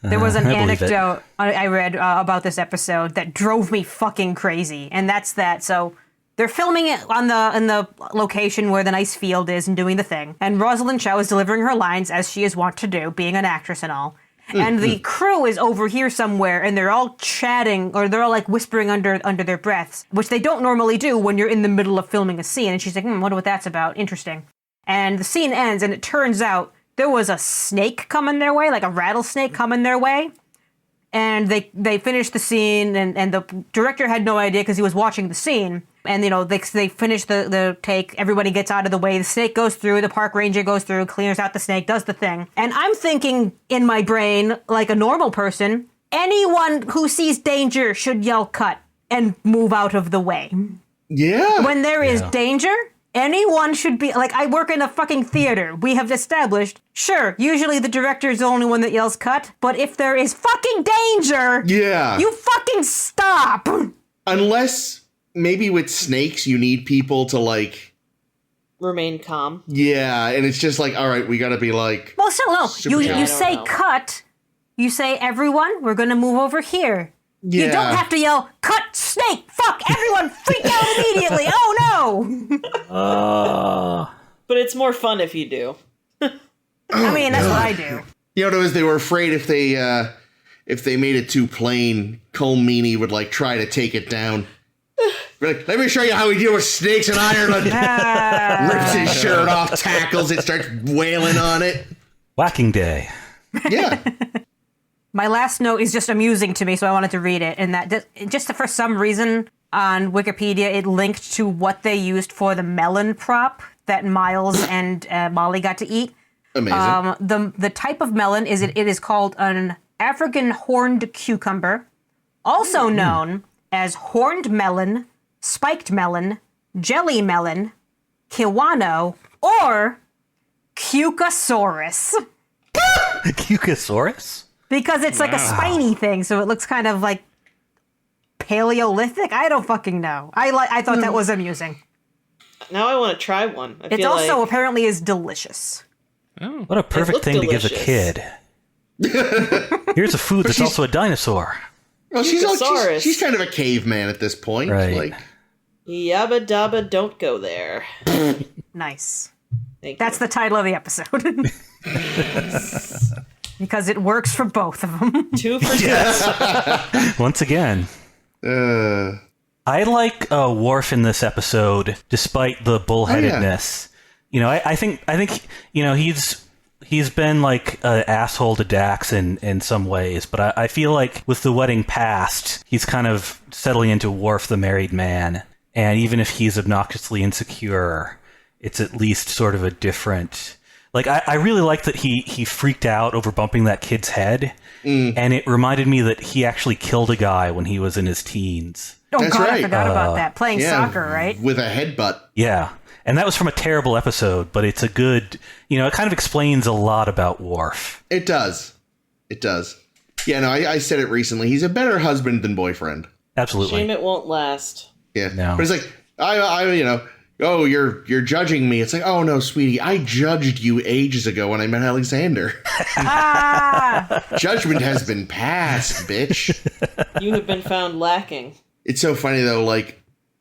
There was an I believe it. anecdote I read about this episode that drove me fucking crazy, and that's that. So they're filming it in the location where the nice field is and doing the thing, and Rosalind Chow is delivering her lines as she is wont to do, being an actress and all. And the crew is over here somewhere, and they're all chatting, or they're all like whispering under their breaths, which they don't normally do when you're in the middle of filming a scene. And she's like, wonder what that's about. Interesting. And the scene ends, and it turns out there was a snake coming their way, like a rattlesnake coming their way. And they finished the scene, and the director had no idea because he was watching the scene. And, you know, they finish the take, everybody gets out of the way, the snake goes through, the park ranger goes through, clears out the snake, does the thing. And I'm thinking in my brain, like a normal person, anyone who sees danger should yell cut and move out of the way. Yeah. When there is danger, anyone should be, like, I work in a fucking theater. We have established, sure, usually the director is the only one that yells cut, but if there is fucking danger, Yeah. you fucking stop. Unless maybe with snakes you need people to, like, Remain calm. yeah, and it's just like, all right, we gotta be like, Well, still, no. Super You I don't say know. cut. You say, everyone, we're going to move over here. yeah. You don't have to yell, cut, snake, fuck, everyone freak out immediately. Oh, no. But it's more fun if you do. I mean, that's what I do. You know, they were afraid if they made it too plain, Cole Meany would, like, try to take it down. Be like, let me show you how we deal with snakes in Ireland. Rips his shirt off, tackles it, starts wailing on it. Whacking day. Yeah. My last note is just amusing to me, so I wanted to read it. And that just for some reason on Wikipedia, it linked to what they used for the melon prop that Miles and Molly got to eat. Amazing. The type of melon it is called an African horned cucumber, also known as horned melon, spiked melon, jelly melon, kiwano, or Cucasaurus. Cucasaurus? Because it's like a spiny thing, so it looks kind of like Paleolithic. I don't fucking know. I thought that was amusing. Now I want to try one. It also apparently is delicious. Oh. What a perfect looked thing to give a delicious. kid. Here's a food that's also a dinosaur. Well, Cucasaurus. she's kind of a caveman at this point. Right. Like, Yabba Dabba, don't go there. Nice. Thank That's you. the title of the episode. Because it works for both of them. 2 for 2. Once again. I like Worf in this episode, despite the bullheadedness. You know, I think you know he's been like an asshole to Dax in some ways, but I feel like with the wedding past, he's kind of settling into Worf the married man, and even if he's obnoxiously insecure, it's at least sort of a different. Like I really like that he freaked out over bumping that kid's head, and it reminded me that he actually killed a guy when he was in his teens. Oh That's god, I right. forgot about that. Playing yeah, soccer, right? with a headbutt. Yeah. And that was from a terrible episode, but it's a good, it kind of explains a lot about Worf. It does. It does. Yeah, no, I said it recently. He's a better husband than boyfriend. Absolutely. Shame it won't last. Yeah. No. But it's like, oh, you're judging me. It's like, oh no, sweetie, I judged you ages ago when I met Alexander. Judgment has been passed, bitch. You have been found lacking. It's so funny though, like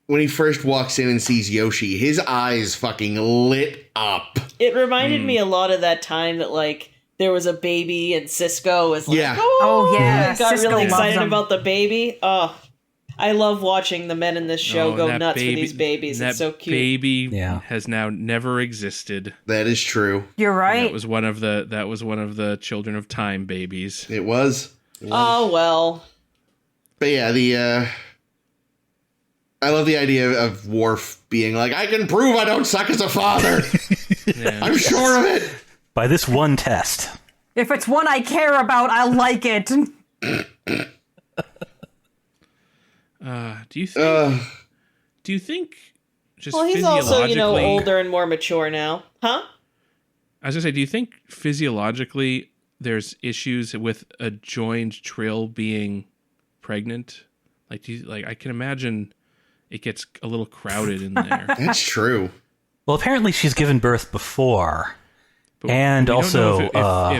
when he first walks in and sees Yoshi, his eyes fucking lit up. It reminded me a lot of that time that like there was a baby and Cisco was like, Yeah. Oh, yeah. and got Cisco really loves excited them. about the baby. Oh, I love watching the men in this show go that nuts for these babies. That It's so cute. baby Yeah. has now never existed. That is true. You're right. That was one of the Children of Time babies. It was. Oh well. But yeah, I love the idea of Worf being like, I can prove I don't suck as a father. Yeah. I'm sure of it. By this one test. If it's one I care about, I'll like it. Do you think just Well, he's physiologically? also, older and more mature now. Huh? I was gonna say, do you think physiologically there's issues with a joined Trill being pregnant? Like, I can imagine it gets a little crowded in there. That's true. Well, apparently she's given birth before. But And we don't also, know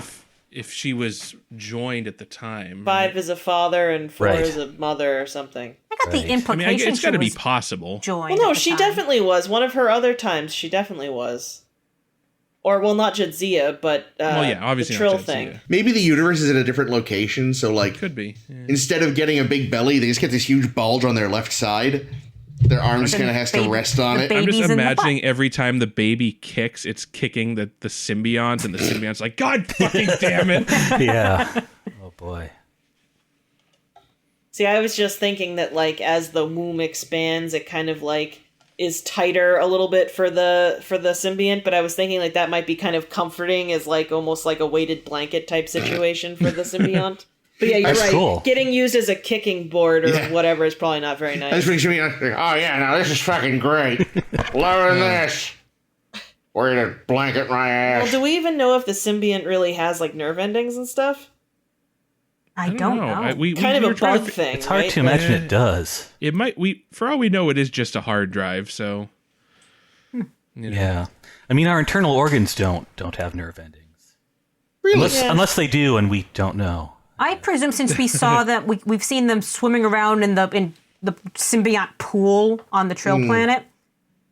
if she was joined at the time. 5 is a father and 4 Right. is a mother or something. I got the Right. I implication mean, it's got to she be was possible. joined. Well, no, at the she time. definitely was. One of her other times, she definitely was. Or, well, not Jadzia, but Well, yeah, obviously the not Trill Jadzia. thing. Maybe the uterus is at a different location, so like Could be. Yeah. instead of getting a big belly, they just get this huge bulge on their left side. Their arm just kind of has to baby- rest on the it. baby- I'm just Babies in the imagining every time the baby kicks, it's kicking the symbiont, and the symbiont's like, God fucking damn it. Yeah. Oh, boy. See, I was just thinking that, like, as the womb expands, it kind of, like, is tighter a little bit for the symbiont, but I was thinking, like, that might be kind of comforting as, like, almost like a weighted blanket type situation for the symbiont. But yeah, you're That's right. cool. Getting used as a kicking board or Yeah. whatever is probably not very That's nice. what you mean. Oh yeah, now this is fucking great. Learn this. We're gonna blanket my Well, ass. do we even know if the symbiont really has, like, nerve endings and stuff? I don't know. We Kind we of were a trying bug to thing, It's hard right? to imagine it does. It might. For all we know, it is just a hard drive. So. You know. Yeah. I mean, our internal organs don't have nerve endings. Really? Yeah. Unless they do, and we don't know. I presume since we saw that we've seen them swimming around in the symbiont pool on the Trill planet,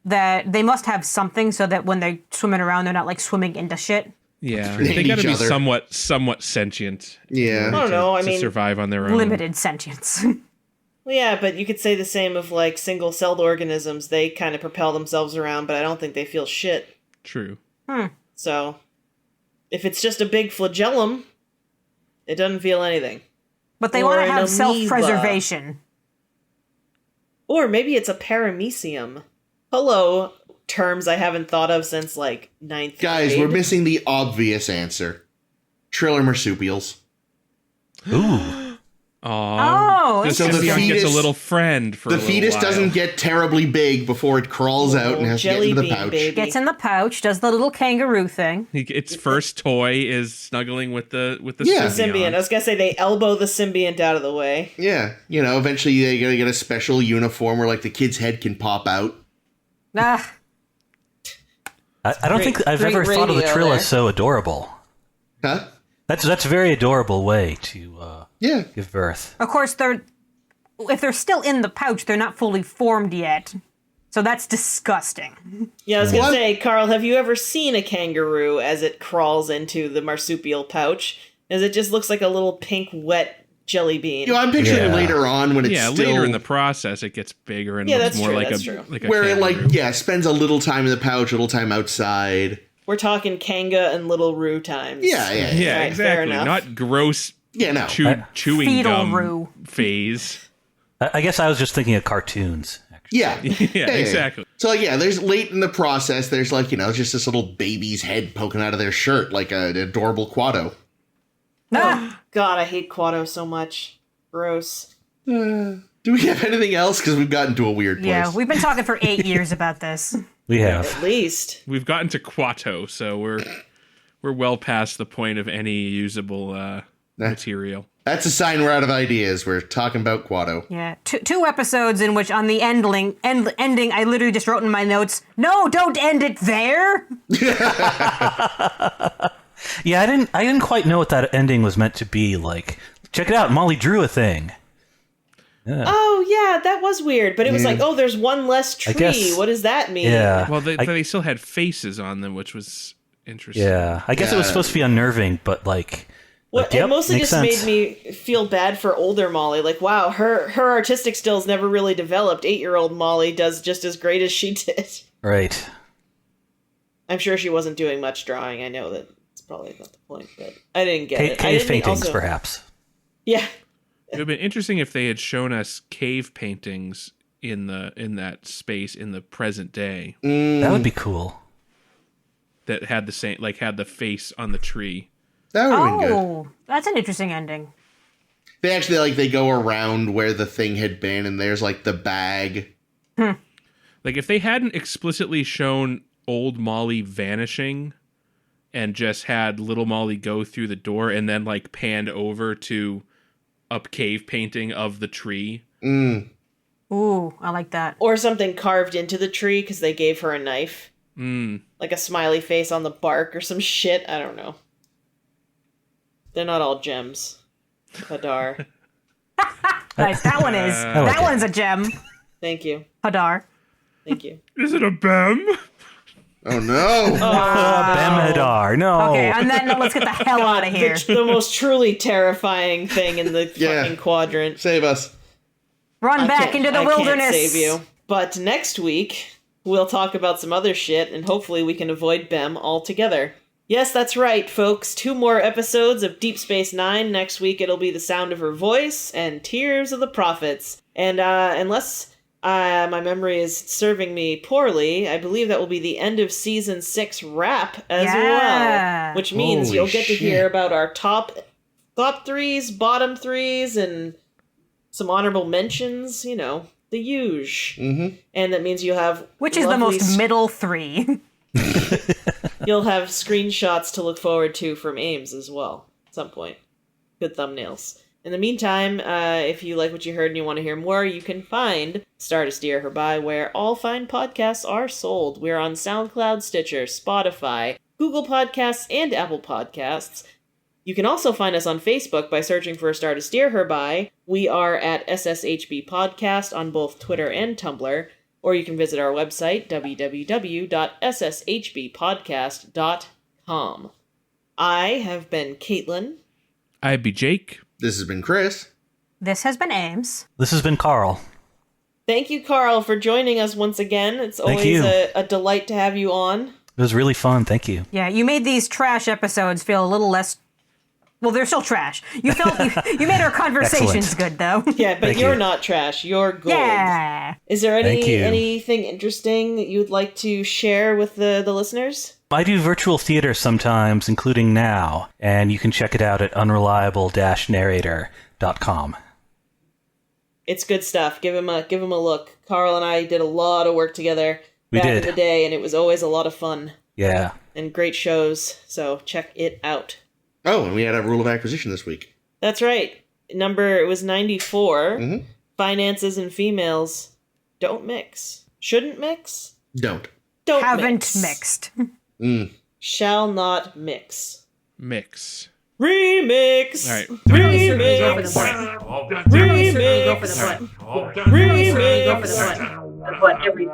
that they must have something so that when they're swimming around, they're not like swimming into shit. Yeah, They they hate got to each be other. somewhat sentient. Yeah. I don't know. I to mean, survive on their own. Limited sentience. well, yeah, but you could say the same of, like, single-celled organisms. They kind of propel themselves around, but I don't think they feel shit. True. So, if it's just a big flagellum, it doesn't feel anything. But they Or want to an have amoeba. self-preservation. Or maybe it's a paramecium. Hello, terms I haven't thought of since, like, 9th Guys, grade. we're missing the obvious answer. Triller marsupials. Ooh. Aww. Oh, this So the symbiote gets fetus- a little friend for The a little fetus while. doesn't get terribly big before it crawls out and has to get jelly into the bean pouch. baby. Gets in the pouch, does the little kangaroo thing. Its first toy is snuggling with the Yeah. Symbiont. I was gonna say they elbow the symbiont out of the way. Yeah, eventually they gotta get a special uniform where like the kid's head can pop out. Ah, I don't think I've great ever thought of the radio Trill there. as so adorable. Huh? That's a very adorable way to Yeah. give birth. of course, if they're still in the pouch, they're not fully formed yet. So that's disgusting. Yeah, I was gonna What? say, Carl, have you ever seen a kangaroo as it crawls into the marsupial pouch? As it just looks like a little pink, wet jelly bean. I'm picturing Yeah. later on when it's Yeah, still later in the process, it gets bigger and Yeah, looks that's more true, like that's a true. like a where it kangaroo. spends a little time in the pouch, a little time outside. We're talking Kanga and Little Roo times. Yeah. Yeah, Right, fair exactly. enough. Not gross Yeah, no. chewing Fetal gum roo. phase. I guess I was just thinking of cartoons. Actually. Yeah. Yeah, exactly. So there's late in the process, there's just this little baby's head poking out of their shirt like an adorable Quado. Ah, God, I hate Quado so much. Gross. Do we have anything else? Because we've gotten to a weird place. yeah, we've been talking for 8 years about this. We have. At least. We've gotten to Quato, so we're well past the point of any usable material. That's a sign we're out of ideas. We're talking about Quato. Yeah, two episodes in which on the ending, I literally just wrote in my notes, "No, don't end it there." Yeah, I didn't quite know what that ending was meant to be. Like, check it out, Molly drew a thing. Yeah. Oh, yeah, that was weird. But it was like, oh, there's one less tree. guess- What does that mean? Yeah. Well, they still had faces on them, which was interesting. Yeah. I guess it was supposed to be unnerving, but like... Well, yep, it mostly makes just sense. made me feel bad for older Molly. Like, wow, her artistic skills never really developed. 8-year-old Molly does just as great as she did. Right. I'm sure she wasn't doing much drawing. I know that it's probably not the point, but I didn't get it. I Cave didn't think paintings, also- perhaps. Yeah. It would have been interesting if they had shown us cave paintings in that space in the present day That would be cool. that had the same, like, had the face on the tree. That would have been good. Oh, that's an interesting ending. They actually, they go around where the thing had been, and there's, the bag. Like, if they hadn't explicitly shown old Molly vanishing and just had little Molly go through the door and then, panned over to a cave painting of the tree. Ooh, I like that. Or something carved into the tree because they gave her a knife. Like a smiley face on the bark or some shit. I don't know. They're not all gems. Hadar. Nice, that one is. like That one's a gem. Thank you. Hadar. Thank you. Is it a Bem? Oh, no. Bemidar, no. Okay, on that note, let's get the hell out of here. The most truly terrifying thing in the Yeah. fucking quadrant. Save us. Run back into the wilderness. I can't save you. But next week, we'll talk about some other shit, and hopefully we can avoid Bem altogether. Yes, that's right, folks. 2 more episodes of Deep Space Nine. Next week, it'll be The Sound of Her Voice and Tears of the Prophets. And unless my memory is serving me poorly, I believe that will be the end of Season 6 wrap as well. Which means Holy you'll get to shit. hear about our top 3s, bottom 3s, and some honorable mentions, the huge. Mm-hmm. And that means you'll have... Which is the most middle 3. You'll have screenshots to look forward to from Ames as well at some point. Good thumbnails. In the meantime, if you like what you heard and you want to hear more, you can find Star to Steer Her By where all fine podcasts are sold. We're on SoundCloud, Stitcher, Spotify, Google Podcasts, and Apple Podcasts. You can also find us on Facebook by searching for Star to Steer Her By. We are at SSHB Podcast on both Twitter and Tumblr. Or you can visit our website, www.sshbpodcast.com. I have been Caitlin. I'd be Jake. This has been Chris. This has been Ames. This has been Carl. Thank you, Carl, for joining us once again. It's Thank always you. a delight to have you on. It was really fun. Thank you. Yeah, you made these trash episodes feel a little less... Well, they're still trash. You made our conversations Excellent. good, though. Yeah, but Thank you're you. not trash. You're gold. Yeah. Is there Thank you. anything interesting that you'd like to share with the listeners? I do virtual theater sometimes, including now, and you can check it out at unreliable-narrator.com. It's good stuff. Give him a look. Carl and I did a lot of work together We back did. in the day, and it was always a lot of fun Yeah. and great shows. So check it out. Oh, and we had a rule of acquisition this week. That's right. It was 94. Mm-hmm. Finances and females don't mix. Shouldn't mix. Don't. Don't Haven't mix. mixed. Shall not mix. Mix. Remix. All right. Remix. Go for the butt. Remix. Go for the butt. Remix. Go for the butt. The butt every